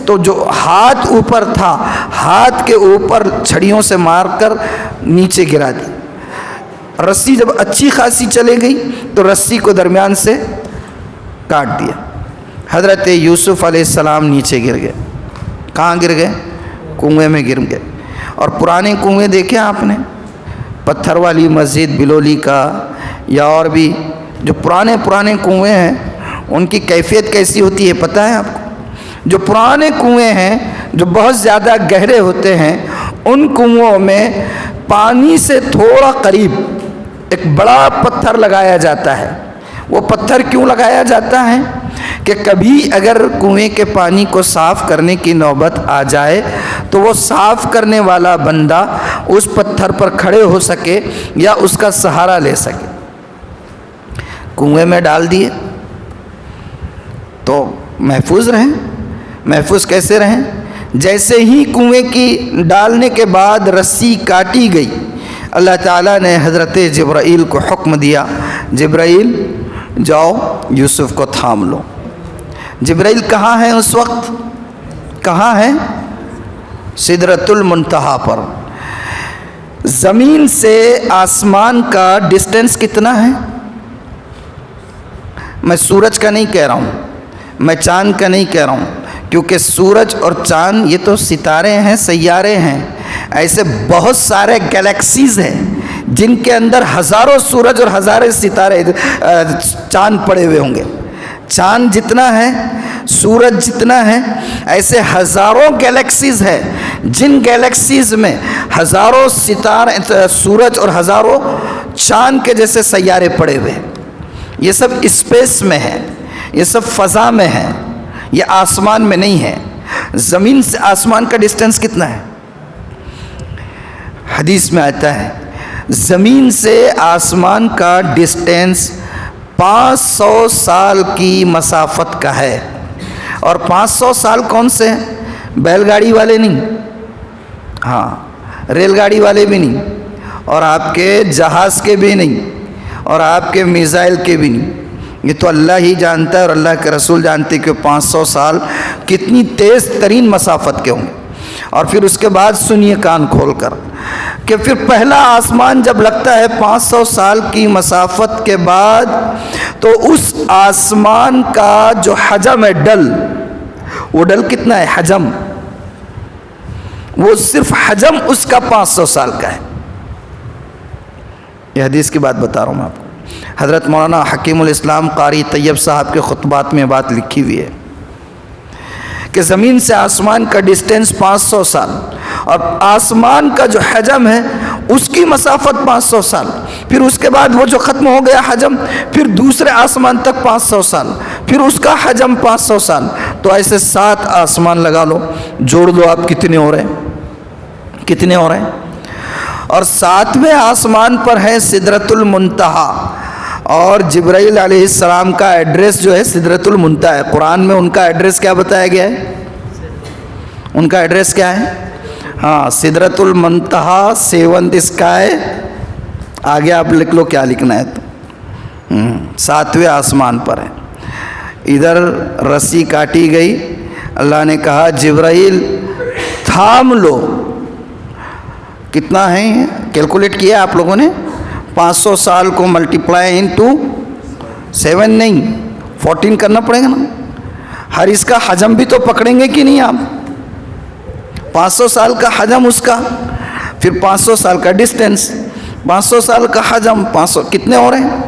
تو جو ہاتھ اوپر تھا ہاتھ کے اوپر چھڑیوں سے مار کر نیچے گرا دی۔ رسی جب اچھی خاصی چلے گئی تو رسی کو درمیان سے کاٹ دیا۔ حضرت یوسف علیہ السلام نیچے گر گئے۔ کہاں گر گئے؟ کنویں میں گر گئے۔ اور پرانے کنویں دیکھے آپ نے، پتھر والی مسجد بلولی کا یا اور بھی جو پرانے کنویں ہیں ان کی کیفیت کیسی ہوتی ہے پتہ ہے آپ کو؟ جو پرانے کنویں ہیں جو بہت زیادہ گہرے ہوتے ہیں ان کنووں میں پانی سے تھوڑا قریب ایک بڑا پتھر لگایا جاتا ہے۔ وہ پتھر کیوں لگایا جاتا ہے؟ کہ کبھی اگر کنویں کے پانی کو صاف کرنے کی نوبت آ جائے تو وہ صاف کرنے والا بندہ اس پتھر پر کھڑے ہو سکے یا اس کا سہارا لے سکے۔ کنویں میں ڈال دیے تو محفوظ رہیں۔ محفوظ کیسے رہیں؟ جیسے ہی کنویں کی ڈالنے کے بعد رسی کاٹی گئی، اللہ تعالیٰ نے حضرت جبرائیل کو حکم دیا، جبرائیل جاؤ یوسف کو تھام لو۔ جبرائیل کہاں ہے اس وقت؟ کہاں ہے؟ سدرۃ المنتہا پر۔ زمین سے آسمان کا ڈسٹینس کتنا ہے؟ میں سورج کا نہیں کہہ رہا ہوں، میں چاند کا نہیں کہہ رہا ہوں، کیونکہ سورج اور چاند یہ تو ستارے ہیں، سیارے ہیں۔ ایسے بہت سارے گلیکسیز ہیں جن کے اندر ہزاروں سورج اور ہزاروں ستارے چاند پڑے ہوئے ہوں گے۔ چاند جتنا ہے، سورج جتنا ہے، ایسے ہزاروں گلیکسیز ہیں جن گلیکسیز میں ہزاروں ستارے، سورج اور ہزاروں چاند کے جیسے سیارے پڑے ہوئے ہیں۔ یہ سب اسپیس میں ہے، یہ سب فضا میں ہے، یہ آسمان میں نہیں ہے۔ زمین سے آسمان کا ڈسٹینس کتنا ہے؟ حدیث میں آتا ہے زمین سے آسمان کا ڈسٹینس 500 سال کی مسافت کا ہے۔ اور 500 سال کون سے ہیں؟ بیل گاڑی والے نہیں، ہاں ریل گاڑی والے بھی نہیں، اور آپ کے جہاز کے بھی نہیں، اور آپ کے میزائل کے بھی نہیں۔ یہ تو اللہ ہی جانتا ہے اور اللہ کے رسول جانتے کہ 500 سال کتنی تیز ترین مسافت کے ہوں گے۔ اور پھر اس کے بعد سنیے کان کھول کر کہ پھر پہلا آسمان جب لگتا ہے 500 سال کی مسافت کے بعد، تو اس آسمان کا جو حجم ہے ڈل، وہ ڈل کتنا ہے؟ حجم، وہ صرف حجم اس کا 500 سال کا ہے۔ یہ حدیث کی بات بتا رہا ہوں میں آپ کو۔ حضرت مولانا حکیم الاسلام قاری طیب صاحب کے خطبات میں بات لکھی ہوئی ہے کہ زمین سے آسمان کا ڈسٹینس 500 سال، اور آسمان کا جو حجم ہے اس کی مسافت 500 سال، پھر اس کے بعد وہ جو ختم ہو گیا حجم، پھر دوسرے آسمان تک 500 سال، پھر اس کا حجم 500 سال، تو ایسے 7 آسمان لگا لو، جوڑ دو آپ کتنے ہو رہے ہیں؟ کتنے ہو رہے ہیں؟ اور 7ویں آسمان پر ہے سدرۃ المنتہا، اور جبرائیل علیہ السلام کا ایڈریس جو ہے سدرۃ المنتہا ہے۔ قرآن میں ان کا ایڈریس کیا بتایا گیا ہے؟ ان کا ایڈریس کیا ہے؟ ہاں، سدرۃ المنتہا 7th اسکائی، آگے آپ لکھ لو کیا لکھنا ہے تو 7ویں آسمان پر ہے۔ ادھر رسی کاٹی گئی، اللہ نے کہا جبرائیل تھام لو۔ کتنا ہے کیلکولیٹ کیا آپ لوگوں نے؟ 500 سال کو ملٹیپلائی انٹو 7 نہیں 14 کرنا پڑے گا نا۔ ہر اس کا حجم بھی تو پکڑیں گے کہ نہیں آپ؟ 500 سال کا حجم اس کا، پھر 500 سال کا ڈسٹینس، 500 سال کا حجم، 500 کتنے ہو رہے ہیں؟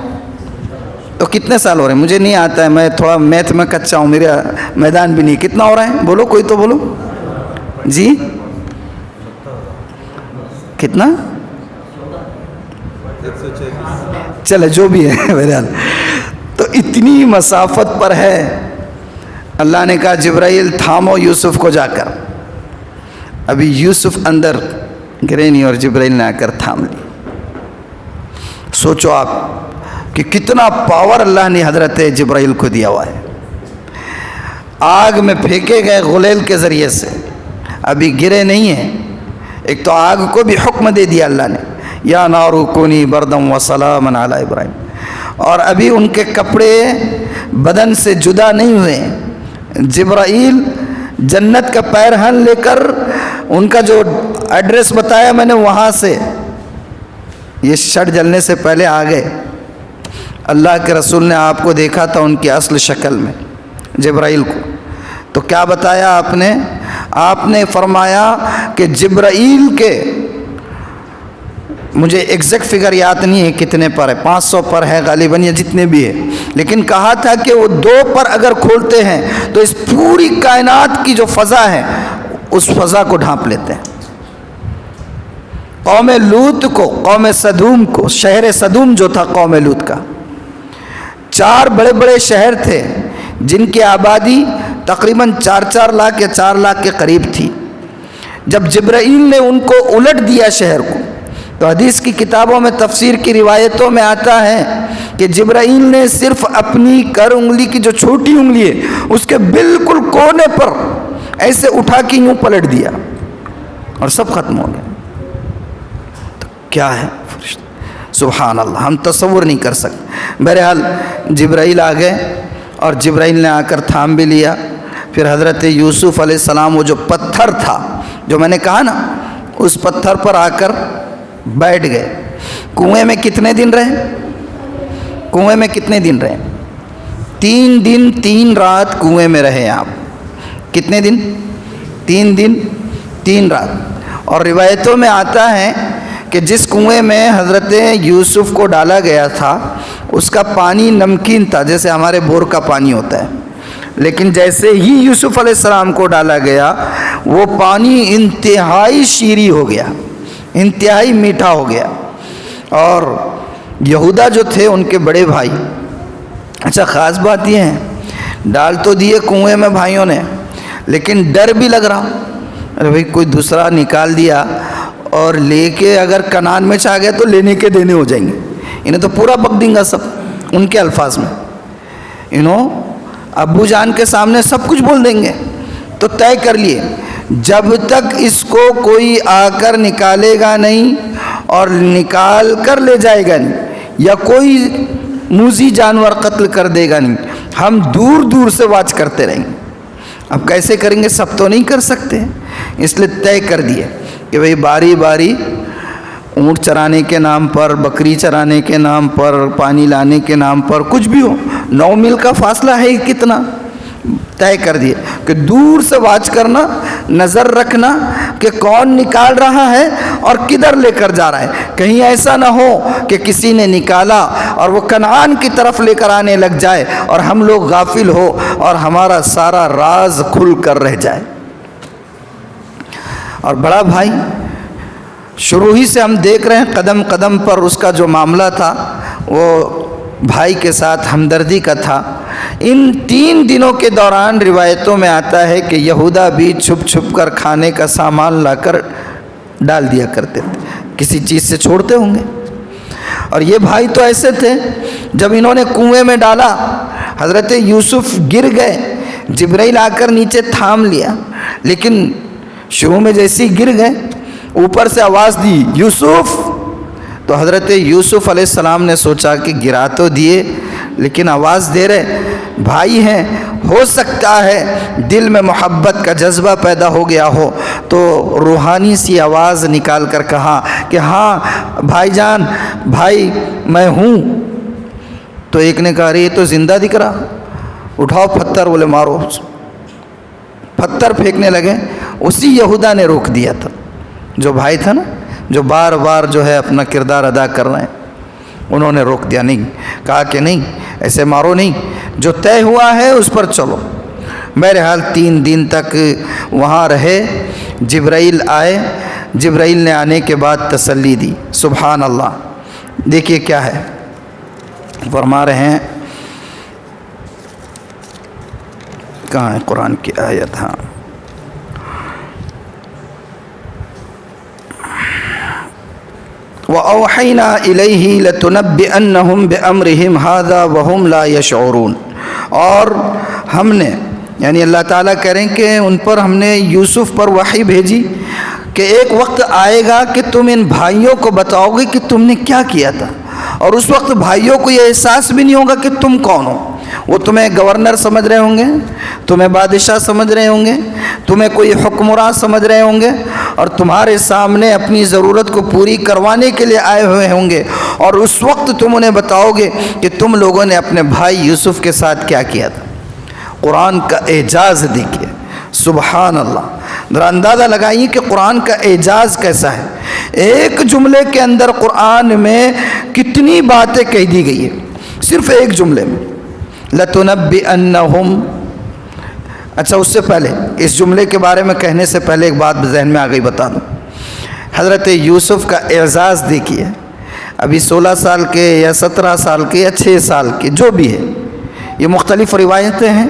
تو کتنے سال ہو رہے ہیں؟ مجھے نہیں آتا ہے، میں تھوڑا میتھ میں کچا ہوں، میرا میدان بھی نہیں۔ کتنا ہو رہا ہے بولو، کوئی تو بولو جی، کتنا؟ چلے جو بھی ہے بہرحال، تو اتنی مسافت پر ہے۔ اللہ نے کہا جبرائیل تھامو یوسف کو جا کر۔ ابھی یوسف اندر گرے نہیں اور جبرائیل نے آ کر تھام لی۔ سوچو آپ کہ کتنا پاور اللہ نے حضرت جبرائیل کو دیا ہوا ہے۔ آگ میں پھینکے گئے غلیل کے ذریعے سے، ابھی گرے نہیں ہیں۔ ایک تو آگ کو بھی حکم دے دیا اللہ نے، یا نار کونی بردم وسلاما علی ابراہیم، اور ابھی ان کے کپڑے بدن سے جدا نہیں ہوئے۔ جبرائیل جنت کا پیرہن لے کر ان کا جو ایڈریس بتایا میں نے وہاں سے یہ شٹ جلنے سے پہلے آ گئے۔ اللہ کے رسول نے آپ کو دیکھا تھا ان کی اصل شکل میں، جبرائیل کو، تو کیا بتایا آپ نے؟ آپ نے فرمایا کہ جبرائیل کے، مجھے ایگزیکٹ فگر یاد نہیں ہے کتنے پر ہے، 500 پر ہے غالباً یا جتنے بھی ہے، لیکن کہا تھا کہ وہ 2 پر اگر کھولتے ہیں تو اس پوری کائنات کی جو فضا ہے اس فضا کو ڈھانپ لیتے ہیں۔ قوم لوط کو، قوم سدوم کو، شہر سدوم جو تھا قوم لوط کا، 4 بڑے بڑے شہر تھے جن کی آبادی تقریباً 4 لاکھ یا 4 لاکھ کے قریب تھی۔ جب جبرائیل نے ان کو الٹ دیا شہر کو، تو حدیث کی کتابوں میں تفسیر کی روایتوں میں آتا ہے کہ جبرائیل نے صرف اپنی کر انگلی کی جو چھوٹی انگلی ہے اس کے بالکل کونے پر ایسے اٹھا کے یوں پلٹ دیا اور سب ختم ہو گیا۔ تو کیا ہے سبحان اللہ، ہم تصور نہیں کر سکتے۔ بہرحال جبرائیل آ گئے اور جبرائیل نے آ کر تھام بھی لیا۔ پھر حضرت یوسف علیہ السلام، وہ جو پتھر تھا جو میں نے کہا نا، اس پتھر پر آ کر بیٹھ گئے۔ کنویں میں کتنے دن رہے؟ کنویں میں کتنے دن رہے؟ 3 دن 3 رات کنویں میں رہے آپ۔ کتنے دن؟ 3 دن 3 رات۔ اور روایتوں میں آتا ہے کہ جس کنویں میں حضرت یوسف کو ڈالا گیا تھا اس کا پانی نمکین تھا، جیسے ہمارے بور کا پانی ہوتا ہے، لیکن جیسے ہی یوسف علیہ السلام کو ڈالا گیا وہ پانی انتہائی شیریں ہو گیا، انتہائی میٹھا ہو گیا۔ اور یہودا جو تھے ان کے بڑے بھائی، اچھا خاص بات یہ ہے، ڈال تو دیے کنویں میں بھائیوں نے، لیکن ڈر بھی لگ رہا، ارے بھائی کوئی دوسرا نکال دیا اور لے کے اگر کنان میں چاہ گیا تو لینے کے دینے ہو جائیں گے، انہیں تو پورا بک دیں گا سب۔ ان کے الفاظ میں ابو جان کے سامنے سب کچھ بول دیں گے۔ تو طے کر لیے جب تک اس کو کوئی آ کر نکالے گا نہیں اور نکال کر لے جائے گا نہیں، یا کوئی موذی جانور قتل کر دے گا نہیں، ہم دور دور سے واچ کرتے رہیں گے۔ اب کیسے کریں گے؟ سب تو نہیں کر سکتے، اس لیے طے کر دیے کہ بھئی باری باری اونٹ چرانے کے نام پر، بکری چرانے کے نام پر، پانی لانے کے نام پر، کچھ بھی ہو، 9 میل کا فاصلہ ہے کتنا، طے کر دیے کہ دور سے واچ کرنا، نظر رکھنا کہ کون نکال رہا ہے اور کدھر لے کر جا رہا ہے، کہیں ایسا نہ ہو کہ کسی نے نکالا اور وہ کنعان کی طرف لے کر آنے لگ جائے اور ہم لوگ غافل ہو اور ہمارا سارا راز کھل کر رہ جائے۔ اور بڑا بھائی شروع ہی سے ہم دیکھ رہے ہیں قدم قدم پر اس کا جو معاملہ تھا وہ بھائی کے ساتھ ہمدردی کا تھا۔ ان 3 دنوں کے دوران روایتوں میں آتا ہے کہ یہودا بھی چھپ چھپ کر کھانے کا سامان لا کر ڈال دیا کرتے تھے کسی چیز سے چھوڑتے ہوں گے. اور یہ بھائی تو ایسے تھے، جب انہوں نے کنویں میں ڈالا حضرت یوسف گر گئے، جبرائیل آ کر نیچے تھام لیا، لیکن شروع میں جیسے ہی گر گئے اوپر سے آواز دی یوسف، تو حضرت یوسف علیہ السلام نے سوچا کہ گرا تو دیے لیکن آواز دے رہے، بھائی ہیں، ہو سکتا ہے دل میں محبت کا جذبہ پیدا ہو گیا ہو، تو روحانی سی آواز نکال کر کہا کہ ہاں بھائی جان، بھائی میں ہوں. تو ایک نے کہا یہ تو زندہ دکھ رہا، اٹھاؤ پتھر، بولے مارو. پتھر پھینکنے لگے. اسی یہودا نے روک دیا تھا، جو بھائی تھا نا، جو بار بار جو ہے اپنا کردار ادا کر رہے ہیں، انہوں نے روک دیا. نہیں، کہا کہ نہیں ایسے مارو نہیں، جو طے ہوا ہے اس پر چلو. بہرحال 3 دن تک وہاں رہے. جبرائیل آئے، جبرائیل نے آنے کے بعد تسلی دی. سبحان اللہ. دیکھیے کیا ہے فرما رہے ہیں، کہاں ہے قرآن کی آیت؟ ہاں، وَأَوْحَيْنَا إِلَيْهِ لَتُنَبِّئَنَّهُمْ بِأَمْرِهِمْ هَذَا وَهُمْ لَا يَشْعُرُونَ. اور ہم نے، یعنی اللہ تعالیٰ کہہ رہے ہیں کہ ان پر ہم نے یوسف پر وحی بھیجی کہ ایک وقت آئے گا کہ تم ان بھائیوں کو بتاؤ گے کہ تم نے کیا کیا تھا، اور اس وقت بھائیوں کو یہ احساس بھی نہیں ہوگا کہ تم کون ہو. وہ تمہیں گورنر سمجھ رہے ہوں گے، تمہیں بادشاہ سمجھ رہے ہوں گے، تمہیں کوئی حکمراں سمجھ رہے ہوں گے، اور تمہارے سامنے اپنی ضرورت کو پوری کروانے کے لیے آئے ہوئے ہوں گے. اور اس وقت تم انہیں بتاؤ گے کہ تم لوگوں نے اپنے بھائی یوسف کے ساتھ کیا کیا تھا. قرآن کا اعجاز دیکھیے. سبحان اللہ. ذرا اندازہ لگائیے کہ قرآن کا اعجاز کیسا ہے. ایک جملے کے اندر قرآن میں کتنی باتیں کہہ دی گئی ہے، صرف ایک جملے میں. لَتُنَبِّئَنَّهُمْ. اچھا، اس سے پہلے، اس جملے کے بارے میں کہنے سے پہلے ایک بات ذہن میں آ گئی، بتا دوں. حضرت یوسف کا اعزاز دیکھیے. ابھی 16 سال کے یا 17 سال کے یا 6 سال کے جو بھی ہے، یہ مختلف روایتیں ہیں.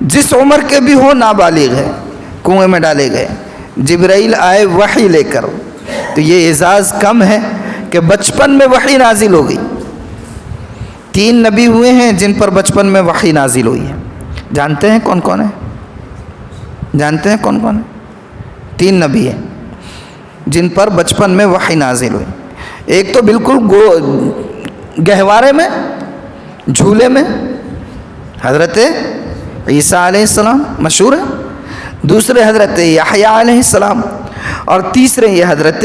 جس عمر کے بھی ہو، نابالغ ہے، کنویں میں ڈالے گئے، جبرائیل آئے وحی لے کر. تو یہ اعزاز کم ہے کہ بچپن میں وحی نازل ہو گئی. 3 نبی ہوئے ہیں جن پر بچپن میں وحی نازل ہوئی ہے. جانتے ہیں کون کون ہیں؟ جانتے ہیں کون کون ہیں؟ 3 نبی ہیں جن پر بچپن میں وحی نازل ہوئی. ایک تو بالکل گہوارے میں، جھولے میں، حضرت عیسیٰ علیہ السلام مشہور ہے. دوسرے حضرت یحییٰ علیہ السلام، اور تیسرے یہ حضرت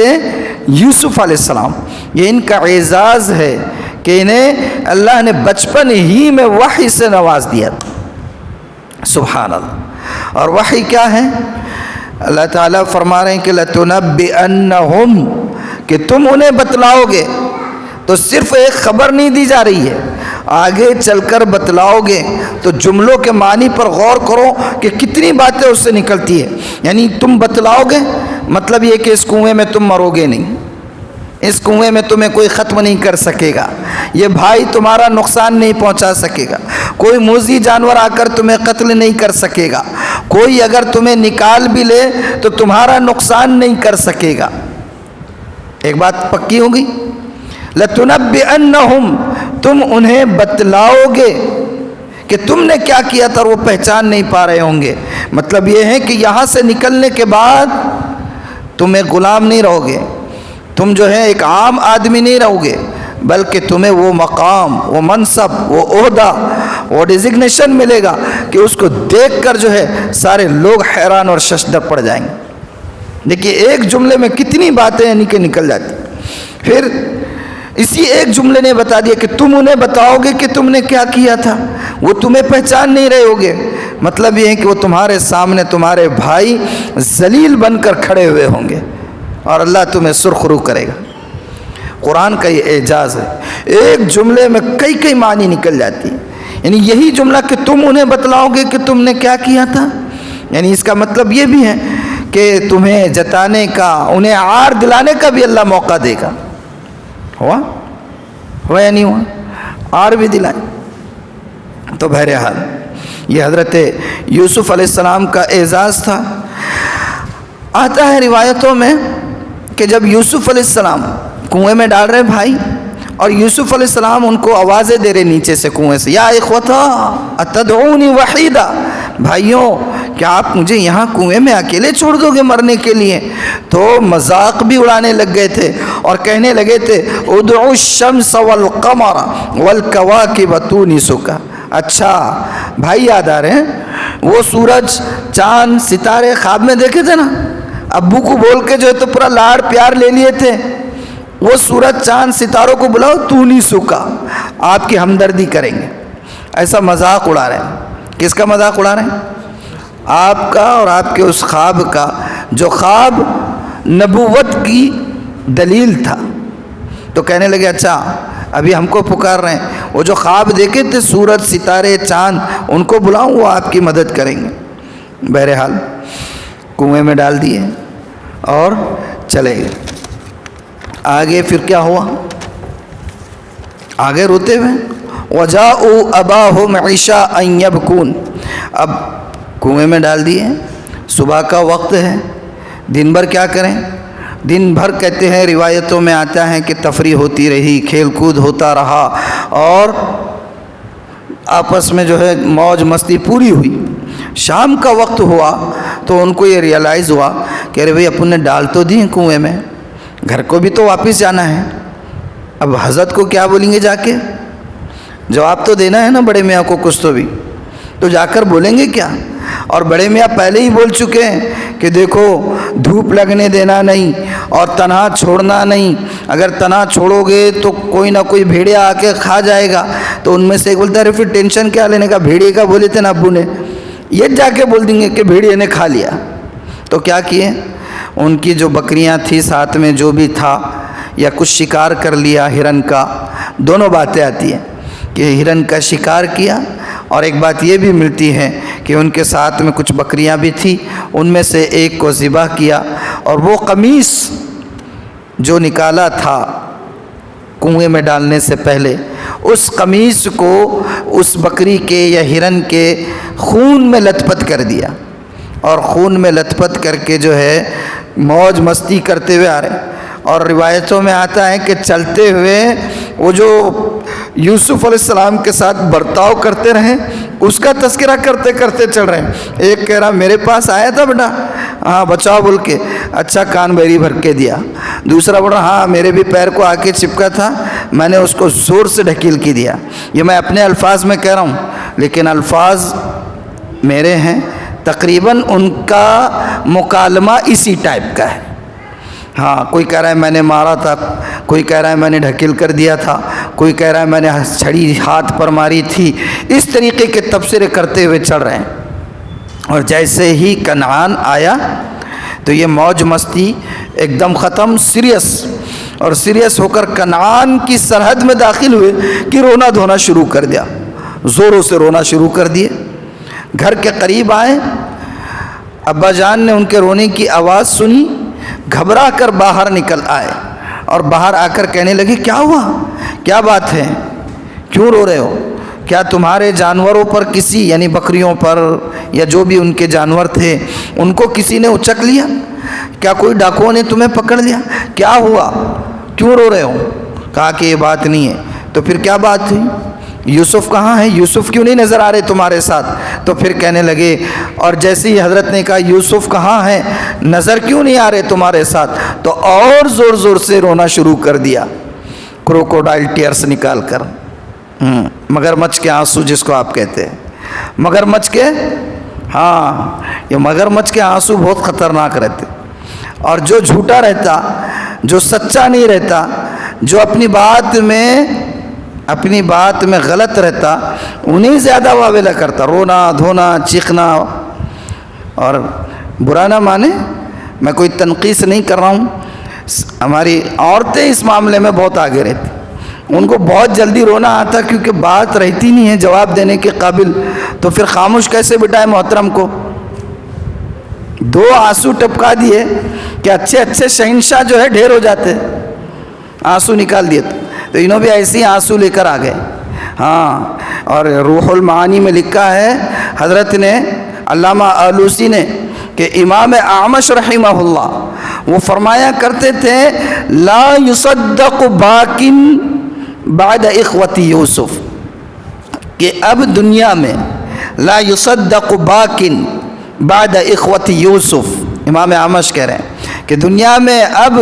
یوسف علیہ السلام. یہ ان کا اعزاز ہے کہ انہیں اللہ نے بچپن ہی میں وحی سے نواز دیا. سبحان اللہ. اور وحی کیا ہے؟ اللہ تعالیٰ فرما رہے ہیں کہ لَتُنَبِّئَنَّهُمْ، کہ تم انہیں بتلاؤ گے. تو صرف ایک خبر نہیں دی جا رہی ہے، آگے چل کر بتلاؤ گے. تو جملوں کے معنی پر غور کرو کہ کتنی باتیں اس سے نکلتی ہے. یعنی تم بتلاؤ گے، مطلب یہ کہ اس کنویں میں تم مرو گے نہیں، اس کنویں میں تمہیں کوئی ختم نہیں کر سکے گا، یہ بھائی تمہارا نقصان نہیں پہنچا سکے گا، کوئی موذی جانور آ کر تمہیں قتل نہیں کر سکے گا، کوئی اگر تمہیں نکال بھی لے تو تمہارا نقصان نہیں کر سکے گا. ایک بات پکی ہوگی، لَتُنَبِّئَنَّهُمْ، تم انہیں بتلاؤ گے کہ تم نے کیا کیا تھا، اور وہ پہچان نہیں پا رہے ہوں گے. مطلب یہ ہے کہ یہاں سے نکلنے کے بعد تم ایک غلام نہیں رہو گے، تم جو ہے ایک عام آدمی نہیں رہو گے، بلکہ تمہیں وہ مقام، وہ منصب، وہ عہدہ، وہ ڈیزگنیشن ملے گا کہ اس کو دیکھ کر جو ہے سارے لوگ حیران اور ششدر پڑ جائیں گے. دیکھیے ایک جملے میں کتنی باتیں یعنی کہ نکل جاتی. پھر اسی ایک جملے نے بتا دیا کہ تم انہیں بتاؤ گے کہ تم نے کیا کیا تھا. وہ تمہیں پہچان نہیں رہے ہوگے، مطلب یہ ہے کہ وہ تمہارے سامنے تمہارے بھائی ذلیل بن کر کھڑے ہوئے ہوں گے، اور اللہ تمہیں سرخرو کرے گا. قرآن کا یہ اعجاز ہے، ایک جملے میں کئی معنی نکل جاتی ہے. یعنی یہی جملہ کہ تم انہیں بتلاؤ گے کہ تم نے کیا کیا تھا، یعنی اس کا مطلب یہ بھی ہے کہ تمہیں جتانے کا، انہیں عار دلانے کا بھی اللہ موقع دے گا. ہوا یا نہیں ہوا؟ عار بھی دلائے. تو بہرحال یہ حضرت یوسف علیہ السلام کا اعزاز تھا. آتا ہے روایتوں میں کہ جب یوسف علیہ السلام کنویں میں ڈال رہے بھائی، اور یوسف علیہ السلام ان کو آوازیں دے رہے نیچے سے کنویں سے، یا اخوتا اتدعونی وحیدا، بھائیوں کیا آپ مجھے یہاں کنویں میں اکیلے چھوڑ دو گے مرنے کے لیے؟ تو مذاق بھی اڑانے لگ گئے تھے اور کہنے لگے تھے ادعوا الشمس والقمر والکواکب تونسک۔ اچھا بھائی یاد آ رہے ہیں وہ سورج چاند ستارے خواب میں دیکھے تھے نا، ابو کو بول کے جو ہے تو پورا لاڑ پیار لے لیے تھے، وہ سورج چاند ستاروں کو بلاؤ تونسک، آپ کی ہمدردی کریں گے۔ ایسا مذاق اڑا رہے ہیں۔ کس کا مذاق اڑا رہے ہیں؟ آپ کا اور آپ کے اس خواب کا، جو خواب نبوت کی دلیل تھا۔ تو کہنے لگے اچھا ابھی ہم کو پکار رہے ہیں، وہ جو خواب دیکھے تھے سورج ستارے چاند ان کو بلاؤں، وہ آپ کی مدد کریں گے۔ بہرحال کنویں میں ڈال دیے اور چلے گئے۔ آگے پھر کیا ہوا؟ آگے روتے ہوئے وَجَاءُوا أَبَاهُمْ عِشَاءً يَبْكُونَ، اب کنویں میں ڈال دیے، صبح کا وقت ہے، دن بھر کیا کریں؟ دن بھر کہتے ہیں روایتوں میں آتا ہے کہ تفریح ہوتی رہی، کھیل کود ہوتا رہا اور آپس میں جو ہے موج مستی پوری ہوئی۔ شام کا وقت ہوا تو ان کو یہ ریئلائز ہوا کہ ارے بھئی اپن نے ڈال تو دی کنویں میں، گھر کو بھی تو واپس جانا ہے، اب حضرت کو کیا بولیں گے؟ جا کے جواب تو دینا ہے نا بڑے میاں کو کچھ تو بھی، تو جا کر بولیں گے کیا؟ اور بڑے میاں پہلے ہی بول چکے ہیں کہ دیکھو دھوپ لگنے دینا نہیں اور تنہا چھوڑنا نہیں، اگر تنہا چھوڑو گے تو کوئی نہ کوئی بھیڑیا آ کے کھا جائے گا۔ تو ان میں سے ایک بولتا ہے پھر ٹینشن کیا لینے کا، بھیڑیے کا بولے تھے نا ابو نے، یہ جا کے بول دیں گے کہ بھیڑیے نے کھا لیا۔ تو کیا کیے؟ ان کی جو بکریاں تھی ساتھ میں جو بھی تھا، یا کچھ شکار کر لیا ہرن کا، دونوں باتیں آتی ہیں کہ ہرن کا شکار کیا، اور ایک بات یہ بھی ملتی ہے کہ ان کے ساتھ میں کچھ بکریاں بھی تھی، ان میں سے ایک کو ذبح کیا، اور وہ قمیص جو نکالا تھا کنویں میں ڈالنے سے پہلے، اس قمیص کو اس بکری کے یا ہرن کے خون میں لت پت کر دیا، اور خون میں لت پت کر کے جو ہے موج مستی کرتے ہوئے آ رہے ہیں۔ اور روایتوں میں آتا ہے کہ چلتے ہوئے وہ جو یوسف علیہ السلام کے ساتھ برتاؤ کرتے رہے اس کا تذکرہ کرتے کرتے چل رہے ہیں۔ ایک کہہ رہا میرے پاس آیا تھا بیٹا، ہاں بچاؤ بول کے، اچھا کان بھری بھر کے دیا۔ دوسرا بول رہا ہاں میرے بھی پیر کو آ کے چپکا تھا، میں نے اس کو زور سے ڈھکیل کے دیا۔ یہ میں اپنے الفاظ میں کہہ رہا ہوں لیکن الفاظ میرے ہیں، تقریباً ان کا مکالمہ اسی ٹائپ کا ہے۔ ہاں کوئی کہہ رہا ہے میں نے مارا تھا، کوئی کہہ رہا ہے میں نے ڈھکیل کر دیا تھا، کوئی کہہ رہا ہے میں نے چھڑی ہاتھ پر ماری تھی، اس طریقے کے تبصرے کرتے ہوئے چل رہے ہیں۔ اور جیسے ہی کنعان آیا تو یہ موج مستی ایک دم ختم، سیریس، اور سیریس ہو کر کنعان کی سرحد میں داخل ہوئے کہ رونا دھونا شروع کر دیا، زوروں سے رونا شروع کر دیے۔ گھر کے قریب آئے، ابا جان نے ان کے رونے کی آواز سنی، گھبرا کر باہر نکل آئے اور باہر آ کر کہنے لگے کیا ہوا، کیا بات ہے، کیوں رو رہے ہو؟ کیا تمہارے جانوروں پر کسی، یعنی بکریوں پر یا جو بھی ان کے جانور تھے، ان کو کسی نے اچک لیا؟ کیا کوئی ڈاکوؤں نے تمہیں پکڑ لیا؟ کیا ہوا، کیوں رو رہے ہو؟ کہا کہ یہ بات نہیں ہے۔ تو پھر کیا بات تھی؟ یوسف کہاں ہے؟ یوسف کیوں نہیں نظر آ رہے تمہارے ساتھ؟ تو پھر کہنے لگے، اور جیسے ہی حضرت نے کہا یوسف کہاں ہے، نظر کیوں نہیں آ رہے تمہارے ساتھ، تو اور زور زور سے رونا شروع کر دیا، کروکوڈائل ٹیئرس نکال کر، مگرمچھ کے آنسو جس کو آپ کہتے ہیں، مگرمچھ کے، ہاں یہ مگرمچھ کے آنسو بہت خطرناک رہتے، اور جو جھوٹا رہتا، جو سچا نہیں رہتا، جو اپنی بات میں غلط رہتا، انہیں زیادہ واویلا کرتا، رونا دھونا چیخنا۔ اور برا نہ مانے، میں کوئی تنقیص نہیں کر رہا ہوں، ہماری عورتیں اس معاملے میں بہت آگے رہتی، ان کو بہت جلدی رونا آتا کیونکہ بات رہتی نہیں ہے جواب دینے کے قابل، تو پھر خاموش کیسے بٹھائے محترم کو؟ دو آنسو ٹپکا دیے کہ اچھے اچھے شہنشاہ جو ہے ڈھیر ہو جاتے، آنسو نکال دیے تو انہوں بھی ایسے ہی آنسو لے کر آ گئے۔ ہاں، اور روح المعانی میں لکھا ہے حضرت نے، علامہ آلوسی نے، کہ امام اعمش رحمہ اللہ وہ فرمایا کرتے تھے لا یصدق باکن بعد اخوت یوسف، کہ اب دنیا میں لا یصدق باکن بعد اخوت یوسف، امام اعمش کہہ رہے ہیں کہ دنیا میں اب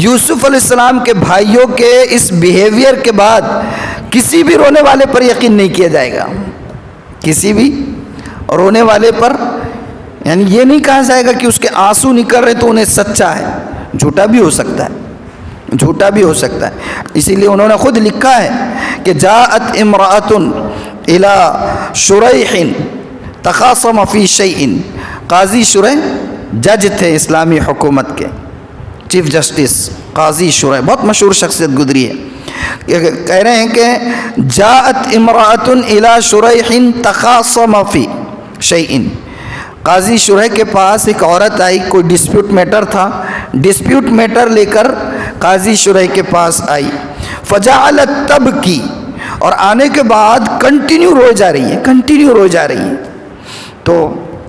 یوسف علیہ السلام کے بھائیوں کے اس بیہیویئر کے بعد کسی بھی رونے والے پر یقین نہیں کیا جائے گا، کسی بھی رونے والے پر یعنی یہ نہیں کہا جائے گا کہ اس کے آنسو نکل رہے تو انہیں سچا ہے، جھوٹا بھی ہو سکتا ہے، جھوٹا بھی ہو سکتا ہے۔ اسی لیے انہوں نے خود لکھا ہے کہ جاءت امرأۃ الی شریح تخاصم فی شیء، قاضی شریح جج تھے اسلامی حکومت کے، چیف جسٹس قاضی شریح، بہت مشہور شخصیت گزری ہے، کہہ رہے ہیں کہ جاءت امرأۃ الی شریح تخاصم فی شیء، قاضی شریح کے پاس ایک عورت آئی، کوئی ڈسپیوٹ میٹر تھا، ڈسپیوٹ میٹر لے کر قاضی شریح کے پاس آئی، فجعلت تبکی، اور آنے کے بعد کنٹینیو روئے جا رہی ہے، کنٹینیو روئے جا رہی ہے۔ تو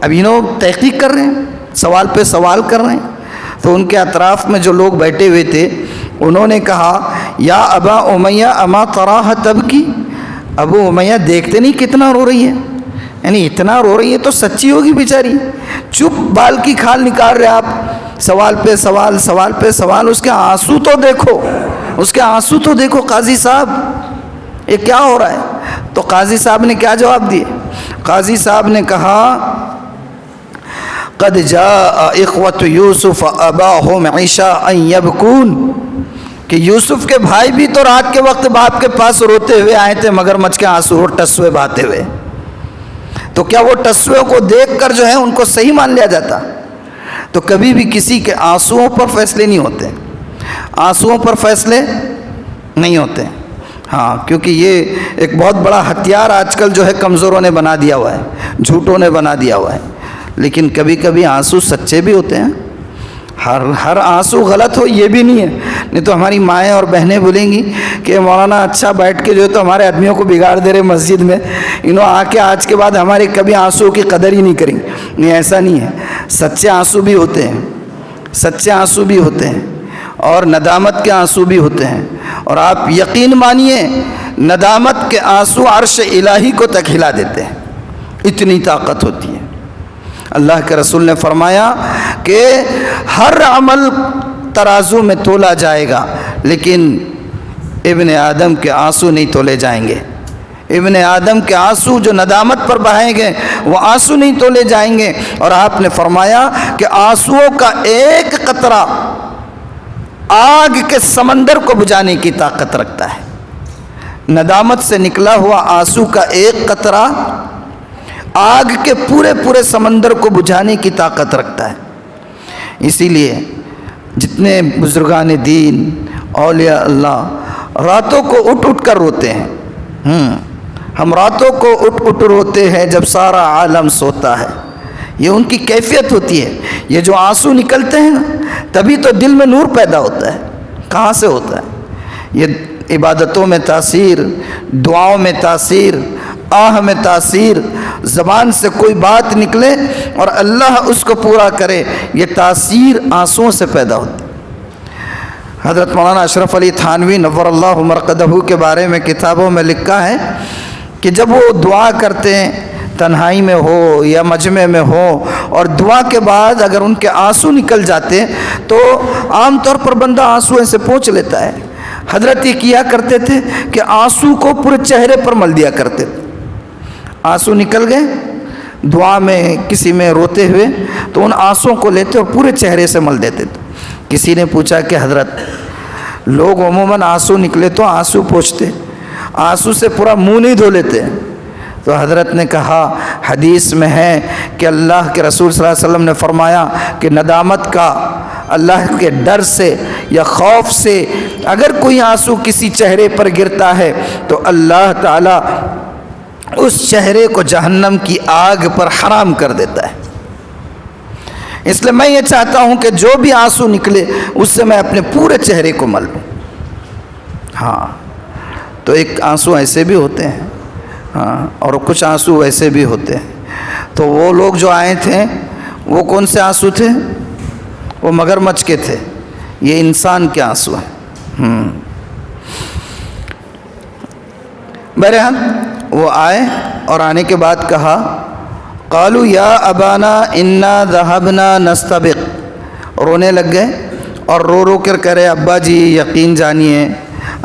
اب تحقیق کر رہے ہیں، سوال پہ سوال کر رہے ہیں، تو ان کے اطراف میں جو لوگ بیٹھے ہوئے تھے انہوں نے کہا یا ابا امیہ اما تراہ تبکی، ابو امیہ دیکھتے نہیں کتنا رو رہی ہے، یعنی اتنا رو رہی ہے تو سچی ہوگی بیچاری، چپ بال کی کھال نکال رہے آپ، سوال پہ سوال، سوال پہ سوال، اس کے آنسو تو دیکھو، اس کے آنسو تو دیکھو قاضی صاحب، یہ کیا ہو رہا ہے؟ تو قاضی صاحب نے کیا جواب دیے؟ قاضی صاحب نے کہا قد جاء اخوت یوسف اباہم عشاء یبکون، کہ یوسف کے بھائی بھی تو رات کے وقت باپ کے پاس روتے ہوئے آئے تھے، مگرمچھ کے آنسو اور ٹسوے بہاتے ہوئے، تو کیا وہ ٹسوے کو دیکھ کر جو ہے ان کو صحیح مان لیا جاتا؟ تو کبھی بھی کسی کے آنسوؤں پر فیصلے نہیں ہوتے، آنسوؤں پر فیصلے نہیں ہوتے، ہاں، کیونکہ یہ ایک بہت بڑا ہتھیار آج کل جو ہے کمزوروں نے بنا دیا ہوا ہے، جھوٹوں نے بنا دیا ہوا ہے، لیکن کبھی کبھی آنسو سچے بھی ہوتے ہیں، ہر آنسو غلط ہو یہ بھی نہیں ہے، نہیں تو ہماری مائیں اور بہنیں بولیں گی کہ مولانا اچھا بیٹھ کے جو ہے تو ہمارے آدمیوں کو بگاڑ دے رہے مسجد میں، آ کے آج کے بعد ہمارے کبھی آنسو کی قدر ہی نہیں کریں گے، نہیں ایسا نہیں ہے، سچے آنسو بھی ہوتے ہیں، سچے آنسو بھی ہوتے ہیں، اور ندامت کے آنسو بھی ہوتے ہیں، اور آپ یقین مانیے ندامت کے آنسو عرش الہی کو تک ہلا دیتے ہیں، اتنی طاقت ہوتی ہے۔ اللہ کے رسول نے فرمایا کہ ہر عمل ترازو میں تولا جائے گا، لیکن ابن آدم کے آنسو نہیں تولے جائیں گے، ابن آدم کے آنسو جو ندامت پر بہائیں گے وہ آنسو نہیں تولے جائیں گے، اور آپ نے فرمایا کہ آنسوؤں کا ایک قطرہ آگ کے سمندر کو بجھانے کی طاقت رکھتا ہے، ندامت سے نکلا ہوا آنسو کا ایک قطرہ آگ کے پورے سمندر کو بجھانے کی طاقت رکھتا ہے۔ اسی لیے جتنے بزرگان دین اولیاء اللہ راتوں کو اٹھ کر روتے ہیں، ہم راتوں کو اٹھ روتے ہیں جب سارا عالم سوتا ہے، یہ ان کی کیفیت ہوتی ہے، یہ جو آنسو نکلتے ہیں نا تبھی تو دل میں نور پیدا ہوتا ہے، کہاں سے ہوتا ہے؟ یہ عبادتوں میں تاثیر، دعاؤں میں تاثیر، آہ میں تاثیر، زبان سے کوئی بات نکلے اور اللہ اس کو پورا کرے، یہ تاثیر آنسوؤں سے پیدا ہوتی ہے۔ حضرت مولانا اشرف علی تھانوی نور اللہ مرقدہ کے بارے میں کتابوں میں لکھا ہے کہ جب وہ دعا کرتے ہیں تنہائی میں ہو یا مجمع میں ہو، اور دعا کے بعد اگر ان کے آنسو نکل جاتے تو عام طور پر بندہ آنسو سے پوچھ لیتا ہے، حضرت یہ کیا کرتے تھے کہ آنسو کو پورے چہرے پر مل دیا کرتے تھے، آنسو نکل گئے دعا میں کسی میں روتے ہوئے تو ان آنسوؤں کو لیتے اور پورے چہرے سے مل دیتے تھے۔ کسی نے پوچھا کہ حضرت لوگ عموماً آنسو نکلے تو آنسو پوچھتے، آنسو سے پورا منہ نہیں دھو لیتے، تو حضرت نے کہا حدیث میں ہے کہ اللہ کے رسول صلی اللہ علیہ وسلم نے فرمایا کہ ندامت کا اللہ کے ڈر سے یا خوف سے اگر کوئی آنسو کسی چہرے پر گرتا ہے تو اللہ تعالیٰ اس چہرے کو جہنم کی آگ پر حرام کر دیتا ہے۔ اس لیے میں یہ چاہتا ہوں کہ جو بھی آنسو نکلے اس سے میں اپنے پورے چہرے کو مل لوں۔ ہاں، تو ایک آنسو ایسے بھی ہوتے ہیں، ہاں، اور کچھ آنسو ویسے بھی ہوتے ہیں۔ تو وہ لوگ جو آئے تھے وہ کون سے آنسو تھے؟ وہ مگرمچھ کے تھے، یہ انسان کے آنسو ہیں۔ بہرحال وہ آئے اور آنے کے بعد کہا قالوا یا ابانا انا ذهبنا نستبق، رونے لگ گئے اور رو رو کر کہہ رہے ابا جی یقین جانیے،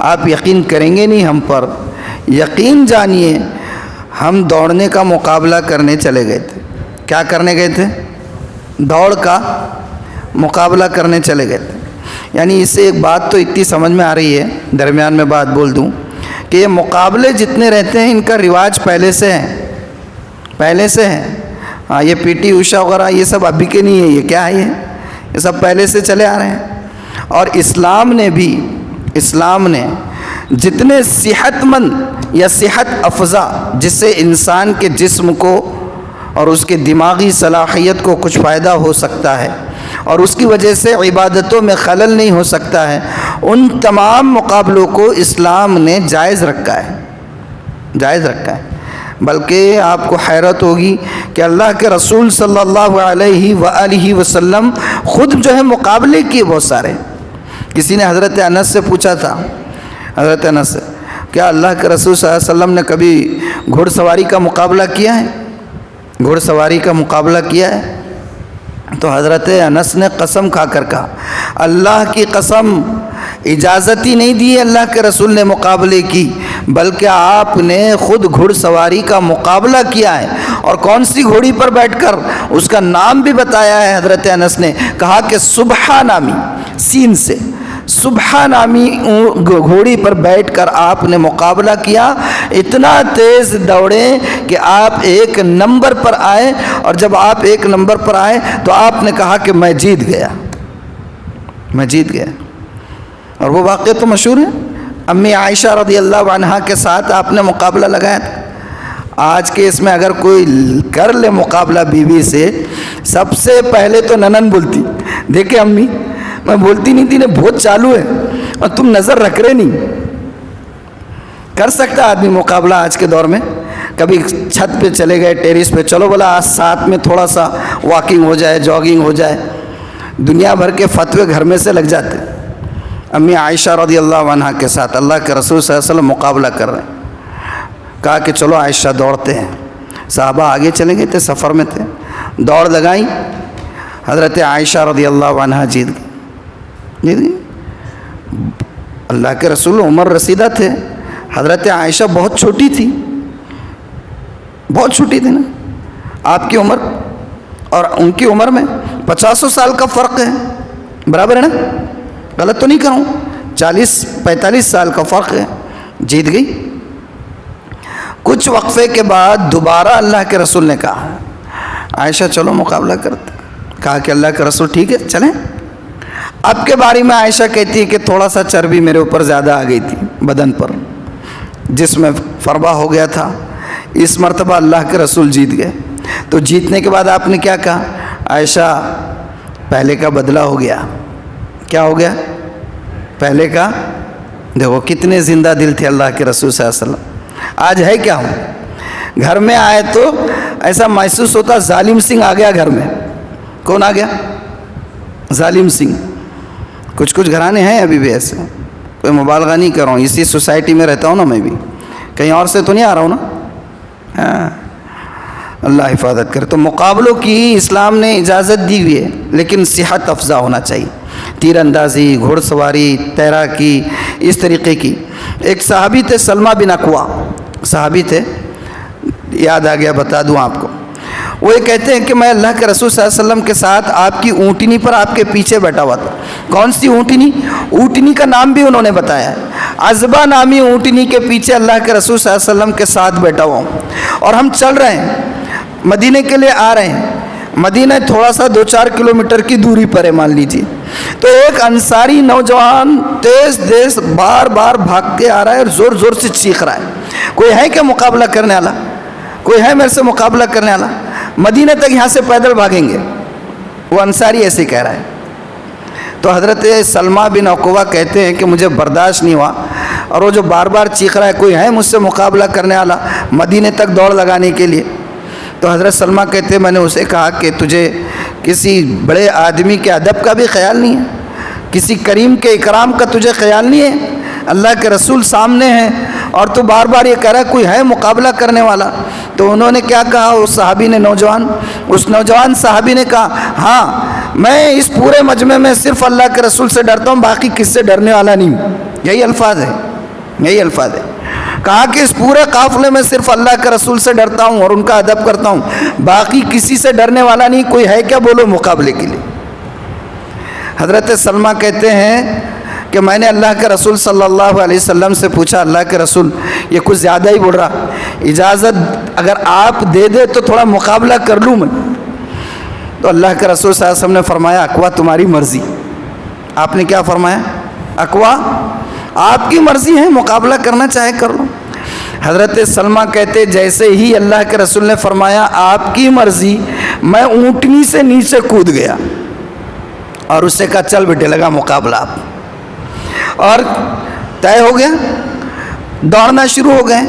آپ یقین کریں گے نہیں ہم پر، یقین جانیے ہم دوڑنے کا مقابلہ کرنے چلے گئے تھے۔ کیا کرنے گئے تھے؟ دوڑ کا مقابلہ کرنے چلے گئے تھے۔ یعنی اس سے ایک بات تو اتنی سمجھ میں آ رہی ہے، درمیان میں بات بول دوں کہ یہ مقابلے جتنے رہتے ہیں ان کا رواج پہلے سے ہے۔ ہاں یہ پی ٹی اوشا وغیرہ یہ سب ابھی کے نہیں ہے، یہ کیا ہے، یہ سب پہلے سے چلے آ رہے ہیں۔ اور اسلام نے جتنے صحت مند یا صحت افزا جس سے انسان کے جسم کو اور اس کے دماغی صلاحیت کو کچھ فائدہ ہو سکتا ہے اور اس کی وجہ سے عبادتوں میں خلل نہیں ہو سکتا ہے، ان تمام مقابلوں کو اسلام نے جائز رکھا ہے۔ بلکہ آپ کو حیرت ہوگی کہ اللہ کے رسول صلی اللہ علیہ وآلہ وسلم خود جو ہے مقابلے کیے بہت سارے۔ کسی نے حضرت انس سے پوچھا تھا، حضرت انس سے، کیا اللہ کے رسول صلی اللہ علیہ وسلم نے کبھی گھڑ سواری کا مقابلہ کیا ہے؟ گھڑ سواری کا مقابلہ کیا ہے؟ تو حضرت انس نے قسم کھا کر کہا اللہ کی قسم، اجازت ہی نہیں دی اللہ کے رسول نے مقابلے کی، بلکہ آپ نے خود گھڑ سواری کا مقابلہ کیا ہے، اور کون سی گھوڑی پر بیٹھ کر اس کا نام بھی بتایا ہے۔ حضرت انس نے کہا کہ صبح نامی، سین سے صبح نامی گھوڑی پر بیٹھ کر آپ نے مقابلہ کیا، اتنا تیز دوڑے کہ آپ ایک نمبر پر آئے، اور جب آپ ایک نمبر پر آئے تو آپ نے کہا کہ میں جیت گیا۔ اور وہ واقعہ تو مشہور ہے، امی عائشہ رضی اللہ عنہا کے ساتھ آپ نے مقابلہ لگایا تھا۔ آج کے اس میں اگر کوئی کر لے مقابلہ بیوی سے، سب سے پہلے تو ننن بولتی، دیکھیں امی میں بولتی نہیں تھی، بہت چالو ہے اور تم نظر رکھ رہے نہیں۔ کر سکتا آدمی مقابلہ آج کے دور میں، کبھی چھت پہ چلے گئے، ٹیرس پہ، چلو بولا آج ساتھ میں تھوڑا سا واکنگ ہو جائے، جاگنگ ہو جائے، دنیا بھر کے فتوے گھر میں سے لگ جاتے۔ امی عائشہ رضی اللہ عنہا کے ساتھ اللہ کے رسول صلی اللہ علیہ وسلم مقابلہ کر رہے ہیں، کہا کہ چلو عائشہ دوڑتے ہیں۔ صحابہ آگے چلے گئے تھے، سفر میں تھے، دوڑ لگائیں، حضرت عائشہ رضی اللہ عنہا جیت گئی۔ اللہ کے رسول عمر رسیدہ تھے، حضرت عائشہ بہت چھوٹی تھی نا، آپ کی عمر اور ان کی عمر میں 50 سال کا فرق ہے، برابر ہے نا، غلط تو نہیں کروں، 40-45 سال کا فرق ہے، جیت گئی۔ کچھ وقفے کے بعد دوبارہ اللہ کے رسول نے کہا عائشہ چلو مقابلہ کرتے، کہا کہ اللہ کے رسول ٹھیک ہے چلیں۔ اب کے بارے میں عائشہ کہتی ہے کہ تھوڑا سا چربی میرے اوپر زیادہ آ گئی تھی بدن پر، جس میں فربا ہو گیا تھا، اس مرتبہ اللہ کے رسول جیت گئے۔ تو جیتنے کے بعد آپ نے کیا کہا؟ عائشہ پہلے کا بدلہ ہو گیا۔ کیا ہو گیا؟ پہلے کا، دیکھو کتنے زندہ دل تھے اللہ کے رسول صلی اللہ علیہ وسلم۔ آج ہے کیا ہوں، گھر میں آئے تو ایسا محسوس ہوتا ظالم سنگھ آ گیا گھر میں۔ کون آ گیا؟ ظالم سنگھ۔ کچھ گھرانے ہیں ابھی بھی ایسے، کوئی مبالغہ نہیں کر رہا ہوں، اسی سوسائٹی میں رہتا ہوں نا میں بھی، کہیں اور سے تو نہیں آ رہا ہوں نا۔ ہاں اللہ حفاظت کرے۔ تو مقابلوں کی اسلام نے اجازت دی ہوئی ہے، لیکن صحت افزا ہونا چاہیے، تیر اندازی، گھوڑ سواری، تیراکی، اس طریقے کی۔ ایک صحابی تھے سلمہ بن اکوا، صحابی تھے، یاد آ گیا بتا دوں آپ کو۔ وہ یہ کہتے ہیں کہ میں اللہ کے رسول صلی اللہ علیہ وسلم کے ساتھ آپ کی اونٹنی پر آپ کے پیچھے بیٹھا ہوا تھا۔ کون سی اونٹنی؟ اونٹنی کا نام بھی انہوں نے بتایا ہے، عذبہ نامی اونٹنی کے پیچھے اللہ کے رسول صلی اللہ علیہ وسلم کے ساتھ بیٹھا ہوا ہوں، اور ہم چل رہے ہیں، مدینے کے لیے آ رہے ہیں۔ مدینہ تھوڑا سا 2-4 کلومیٹر کی دوری پر ہے مان لیجیے۔ تو ایک انصاری نوجوان تیز بار بھاگ کے آ رہا ہے اور زور سے چیخ رہا ہے، کوئی ہے کیا مقابلہ کرنے والا؟ کوئی ہے میرے سے مقابلہ کرنے والا؟ مدینہ تک یہاں سے پیدل بھاگیں گے۔ وہ انصاری ایسے کہہ رہا ہے۔ تو حضرت سلمہ بن اکوا کہتے ہیں کہ مجھے برداشت نہیں ہوا، اور وہ جو بار چیخ رہا ہے کوئی ہے مجھ سے مقابلہ کرنے والا مدینے تک دوڑ لگانے کے لیے، تو حضرت سلمہ کہتے ہیں میں نے اسے کہا کہ تجھے کسی بڑے آدمی کے ادب کا بھی خیال نہیں ہے, کسی کریم کے اکرام کا تجھے خیال نہیں ہے؟ اللہ کے رسول سامنے ہیں اور تو بار بار یہ کہہ رہا ہے کوئی ہے مقابلہ کرنے والا. تو انہوں نے کیا کہا, اس صحابی نے, اس نوجوان صحابی نے کہا ہاں میں اس پورے مجمع میں صرف اللہ کے رسول سے ڈرتا ہوں, باقی کس سے ڈرنے والا نہیں ہوں. یہی الفاظ ہے. کہا کہ اس پورے قافلے میں صرف اللہ کے رسول سے ڈرتا ہوں اور ان کا ادب کرتا ہوں, باقی کسی سے ڈرنے والا نہیں. کوئی ہے کیا بولو مقابلے کے لیے؟ حضرت سلمہ کہتے ہیں کہ میں نے اللہ کے رسول صلی اللہ علیہ وسلم سے پوچھا, اللہ کے رسول یہ کچھ زیادہ ہی بول رہا, اجازت اگر آپ دے دے تو تھوڑا مقابلہ کر لوں میں. تو اللہ کے رسول صلی اللہ علیہ وسلم نے فرمایا اقوا تمہاری مرضی. آپ نے کیا فرمایا؟ اقوا آپ کی مرضی ہے, مقابلہ کرنا چاہے کر لو. حضرت سلمہ کہتے جیسے ہی اللہ کے رسول نے فرمایا آپ کی مرضی, میں اونٹنی سے نیچے کود گیا اور اس سے کہا چل بیٹے لگا مقابلہ آپ, اور طے ہو گیا, دوڑنا شروع ہو گئے.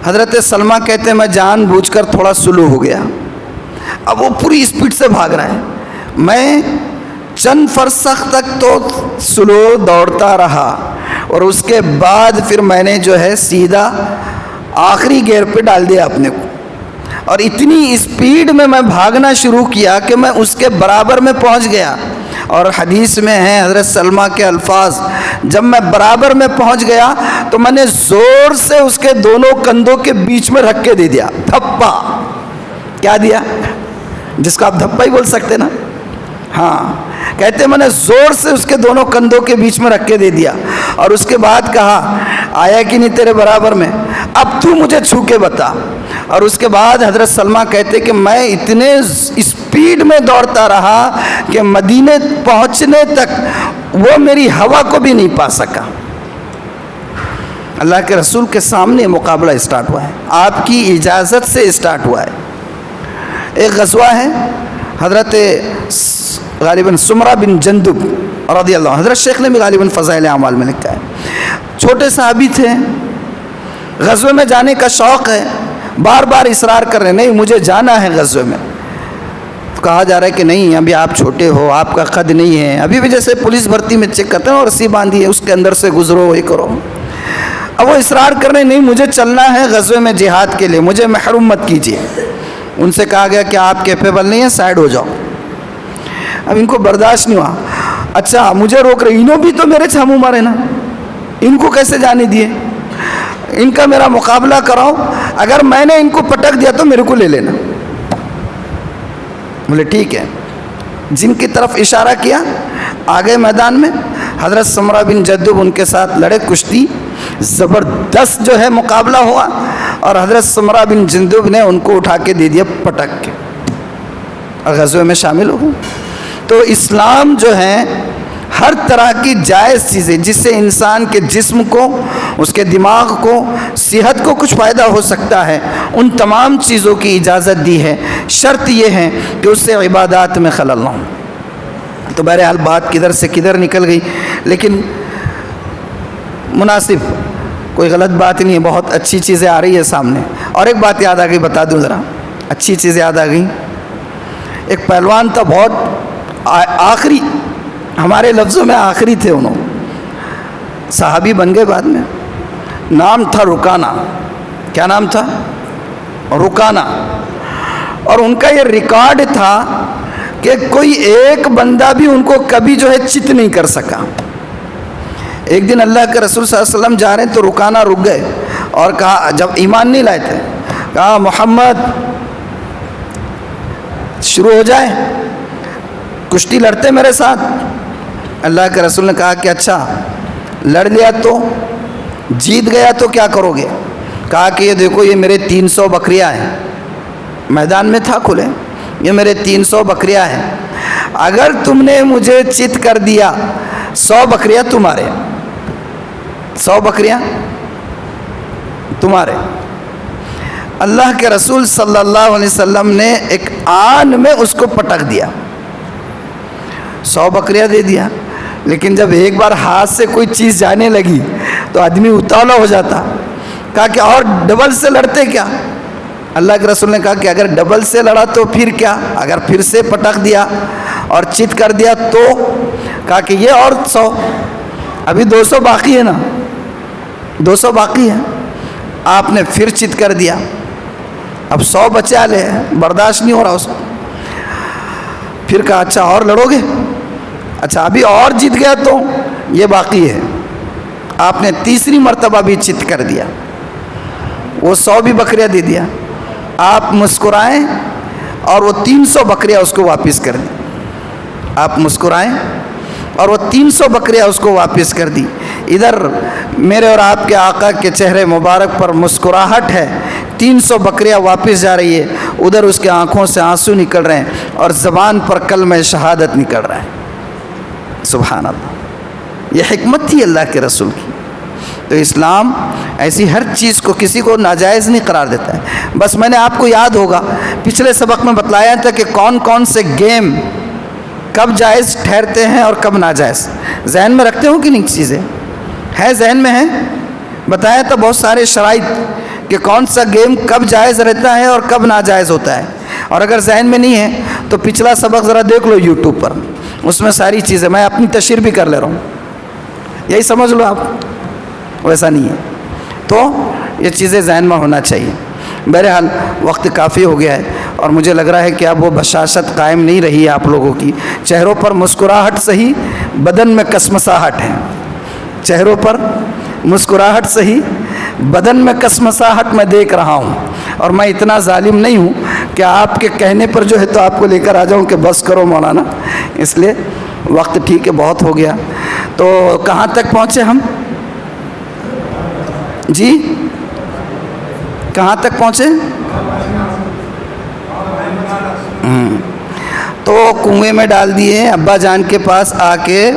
حضرت سلمہ کہتے ہیں میں جان بوجھ کر تھوڑا سلو ہو گیا. اب وہ پوری اسپیڈ سے بھاگ رہا ہے, میں چند فرسخ تک تو سلو دوڑتا رہا اور اس کے بعد پھر میں نے جو ہے سیدھا آخری گیئر پہ ڈال دیا اپنے کو, اور اتنی اسپیڈ میں بھاگنا شروع کیا کہ میں اس کے برابر میں پہنچ گیا. اور حدیث میں ہیں حضرت سلمہ کے الفاظ, جب میں برابر میں پہنچ گیا تو میں نے زور سے اس کے دونوں کندھوں کے بیچ میں رکھ کے دے دیا دھپا. کیا دیا؟ جس کو آپ دھپا ہی بول سکتے نا. ہاں کہتے میں نے زور سے اس کے دونوں کندھوں کے بیچ میں رکھ کے دے دیا, اور اس کے بعد کہا آیا کہ نہیں تیرے برابر میں, اب تو مجھے چھو کے بتا. اور اس کے بعد حضرت سلمہ کہتے کہ میں اتنے اسپیڈ میں دوڑتا رہا کہ مدینے پہنچنے تک وہ میری ہوا کو بھی نہیں پا سکا. اللہ کے رسول کے سامنے مقابلہ اسٹارٹ ہوا ہے, آپ کی اجازت سے اسٹارٹ ہوا ہے. ایک غزوہ ہے حضرت غالباً سمرہ بن جندب رضی اللہ عنہ, حضرت شیخ نے بھی غالباً فضائل اعمال میں لکھا ہے. چھوٹے صحابی تھے, غزوے میں جانے کا شوق ہے, بار بار اصرار کر رہے ہیں نہیں مجھے جانا ہے غزوے میں. تو کہا جا رہا ہے کہ نہیں ابھی آپ چھوٹے ہو, آپ کا قد نہیں ہے, ابھی بھی جیسے پولیس بھرتی میں چیک کرتے ہیں اور رسی باندھی ہے اس کے اندر سے گزرو یہ کرو. اب وہ اصرار کر رہے ہیں نہیں مجھے چلنا ہے غزوے میں جہاد کے لیے, مجھے محروم مت کیجیے. ان سے کہا گیا کہ آپ کیپیبل نہیں ہیں, سائڈ ہو جاؤ. اب ان کو برداشت نہیں ہوا, اچھا مجھے روک رہے, انہوں بھی تو میرے چھاموں مارے نا, ان کو کیسے جانے دیے, ان کا میرا مقابلہ کراؤ, اگر میں نے ان کو پٹک دیا تو میرے کو لے لینا. بولے ٹھیک ہے. جن کی طرف اشارہ کیا آگے میدان میں حضرت سمرہ بن جندب ان کے ساتھ لڑے, کشتی زبردست جو ہے مقابلہ ہوا, اور حضرت سمرہ بن جندب نے ان کو اٹھا کے دے دیا پٹک کے, اور غزوے میں شامل ہو. تو اسلام جو ہے ہر طرح کی جائز چیزیں جس سے انسان کے جسم کو, اس کے دماغ کو, صحت کو کچھ فائدہ ہو سکتا ہے, ان تمام چیزوں کی اجازت دی ہے. شرط یہ ہے کہ اس سے عبادات میں خلل نہ ہو. تو بہرحال بات کدھر سے کدھر نکل گئی, لیکن مناسب کوئی غلط بات نہیں ہے, بہت اچھی چیزیں آ رہی ہے سامنے. اور ایک بات یاد آ گئی, بتا دوں ذرا, اچھی چیزیں یاد آ گئی. ایک پہلوان تھا بہت آخری, ہمارے لفظوں میں آخری تھے, انہوں صحابی بن گئے بعد میں. نام تھا رکانہ. کیا نام تھا؟ رکانہ. اور ان کا یہ ریکارڈ تھا کہ کوئی ایک بندہ بھی ان کو کبھی جو ہے چت نہیں کر سکا. ایک دن اللہ کے رسول صلی اللہ علیہ وسلم جا رہے ہیں تو رکانہ رک گئے اور کہا, جب ایمان نہیں لائے تھے, کہا محمد شروع ہو جائے, کشتی لڑتے میرے ساتھ. اللہ کے رسول نے کہا کہ اچھا لڑ لیا تو جیت گیا تو کیا کرو گے؟ کہا کہ یہ دیکھو یہ میرے 300 بکریاں ہیں, میدان میں تھا کھلے, یہ میرے 300 بکریاں ہیں, اگر تم نے مجھے چت کر دیا 100 بکریاں تمہارے, 100 بکریاں تمہارے. اللہ کے رسول صلی اللہ علیہ وسلم نے ایک آن میں اس کو پٹک دیا, 100 بکریاں دے دیا. لیکن جب ایک بار ہاتھ سے کوئی چیز جانے لگی تو آدمی اتاولا ہو جاتا. کہا کہ اور ڈبل سے لڑتے کیا؟ اللہ کے رسول نے کہا کہ اگر ڈبل سے لڑا تو پھر کیا، اگر پھر سے پٹک دیا اور چت کر دیا تو؟ کہا کہ یہ اور 100، ابھی 200 باقی ہے نا، 200 باقی ہے۔ آپ نے پھر چت کر دیا، اب 100 بچا لے، برداشت نہیں ہو رہا اس کو۔ پھر کہا اچھا اور لڑو گے؟ اچھا ابھی اور جیت گیا تو یہ باقی ہے۔ آپ نے تیسری مرتبہ بھی چت کر دیا، وہ 100 بھی بکریاں دے دیا۔ آپ مسکرائیں اور وہ 300 بکریاں اس کو واپس کر دی۔ آپ مسکرائیں اور وہ 300 بکریاں اس کو واپس کر دی۔ ادھر میرے اور آپ کے آقا کے چہرے مبارک پر مسکراہٹ ہے، 300 بکریاں واپس جا رہی ہے، ادھر اس کے آنکھوں سے آنسو نکل رہے ہیں اور زبان پر کلمہ شہادت نکل رہا ہے۔ سبحان اللہ، یہ حکمت تھی اللہ کے رسول کی۔ تو اسلام ایسی ہر چیز کو کسی کو ناجائز نہیں قرار دیتا ہے۔ بس میں نے آپ کو یاد ہوگا پچھلے سبق میں بتلایا تھا کہ کون کون سے گیم کب جائز ٹھہرتے ہیں اور کب ناجائز۔ ذہن میں رکھتے ہو کہ نہیں چیزیں ہے؟ ذہن میں ہے؟ بتایا تھا بہت سارے شرائط کہ کون سا گیم کب جائز رہتا ہے اور کب ناجائز ہوتا ہے۔ اور اگر ذہن میں نہیں ہے تو پچھلا سبق ذرا دیکھ لو یوٹیوب پر، اس میں ساری چیزیں، میں اپنی تشریح بھی کر لے رہا ہوں، یہی سمجھ لو آپ، ویسا نہیں ہے۔ تو یہ چیزیں ذہن میں ہونا چاہیے۔ بہرحال وقت کافی ہو گیا ہے اور مجھے لگ رہا ہے کہ اب وہ بشاشت قائم نہیں رہی ہے آپ لوگوں کی۔ چہروں پر مسکراہٹ صحیح، بدن میں کسمساہٹ ہے۔ چہروں پر مسکراہٹ صحیح، بدن میں کسمساہٹ میں دیکھ رہا ہوں۔ اور میں اتنا ظالم نہیں ہوں کہ آپ کے کہنے پر جو ہے تو آپ کو لے کر آ جاؤں کہ بس کرو مولانا، اس لیے وقت ٹھیک ہے، بہت ہو گیا۔ تو کہاں تک پہنچے ہم؟ جی کہاں تک پہنچے؟ تو کنویں میں ڈال دیے، ابا جان کے پاس آ کے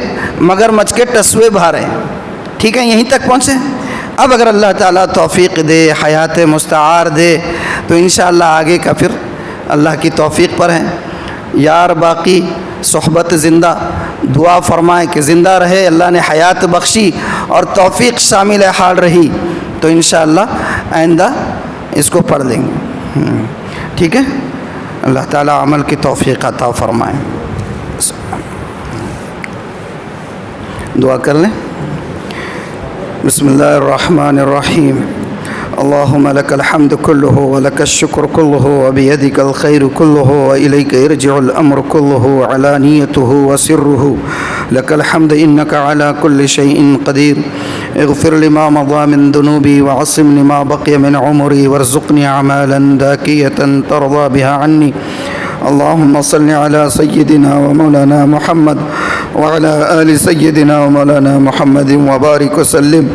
مگر مچھ کے ٹسوے بھا رہے ہیں، ٹھیک ہے، یہیں تک پہنچے۔ اب اگر اللہ تعالیٰ توفیق دے، حیات مستعار دے تو انشاءاللہ آگے کا پھر اللہ کی توفیق پر ہے۔ یار باقی صحبت زندہ، دعا فرمائیں کہ زندہ رہے، اللہ نے حیات بخشی اور توفیق شامل حال رہی تو انشاءاللہ آئندہ اس کو پڑھ لیں گے، ٹھیک ہے۔ اللہ تعالیٰ عمل کی توفیق عطا فرمائیں۔ دعا کر لیں۔ بسم اللہ الرحمن الرحیم۔ اللہم لک الحمد کلہ ولک الشکر کلہ وبیدک الخیر کلہ وإلیک یرجع الامر کلہ علانیتہ وسرہ، لک الحمد انک علی کل شیء قدیر، اغفر لما مضى من ذنوبی وعصم لما بقی من عمری وارزقنی اعمالا ذاکیة ترضى بها عنی۔ اللهم صل على سيدنا ومولانا محمد وعلى آل سيدنا ومولانا محمد وبارك وسلم۔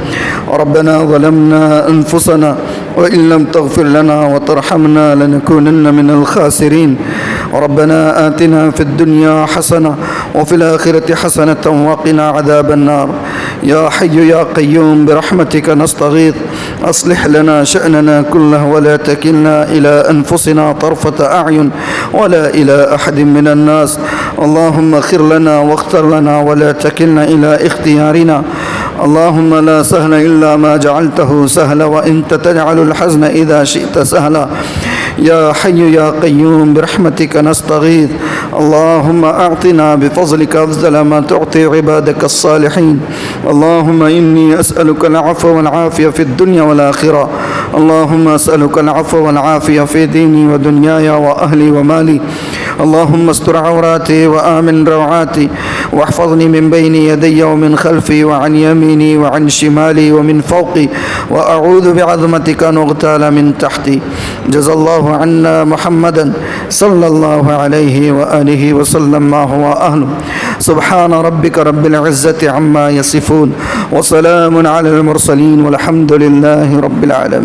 ربنا ظلمنا أنفسنا وإن لم تغفر لنا وترحمنا لنكونن من الخاسرين۔ ربنا آتنا في الدنيا حسنة وفي الآخرة حسنة وقنا عذاب النار۔ يا حي يا قيوم برحمتك نستغيث، أصلح لنا شأننا كله ولا تكلنا إلى أنفسنا طرفة أعين ولا إلى أحد من الناس۔ اللهم اغفر لنا واختر لنا ولا تكلنا إلى اختيارنا۔ اللهم لا سهل إلا ما جعلته سهلا وأنت تجعل الحزن إذا شئت سهلا۔ يا حي يا قيوم برحمتك نستغيث، اللهم أعطنا بفضلك أفضل ما تعطي عبادك الصالحين۔ اللهم إني أسألك العفو والعافية في الدنيا والآخرة، اللهم أسألك العفو والعافية في ديني ودنياي وأهلي ومالي، اللهم استر عوراتي وآمن روعاتي واحفظني من بين يدي ومن خلفي وعن يميني وعن شمالي ومن فوقي، وأعوذ بعظمتك أن أغتال من تحتي۔ جزا الله عنا محمدا صلى الله عليه وآله وسلم ما هو أهله۔ سبحان ربك رب العزة عما يصفون وسلام على المرسلين والحمد لله رب العالمين۔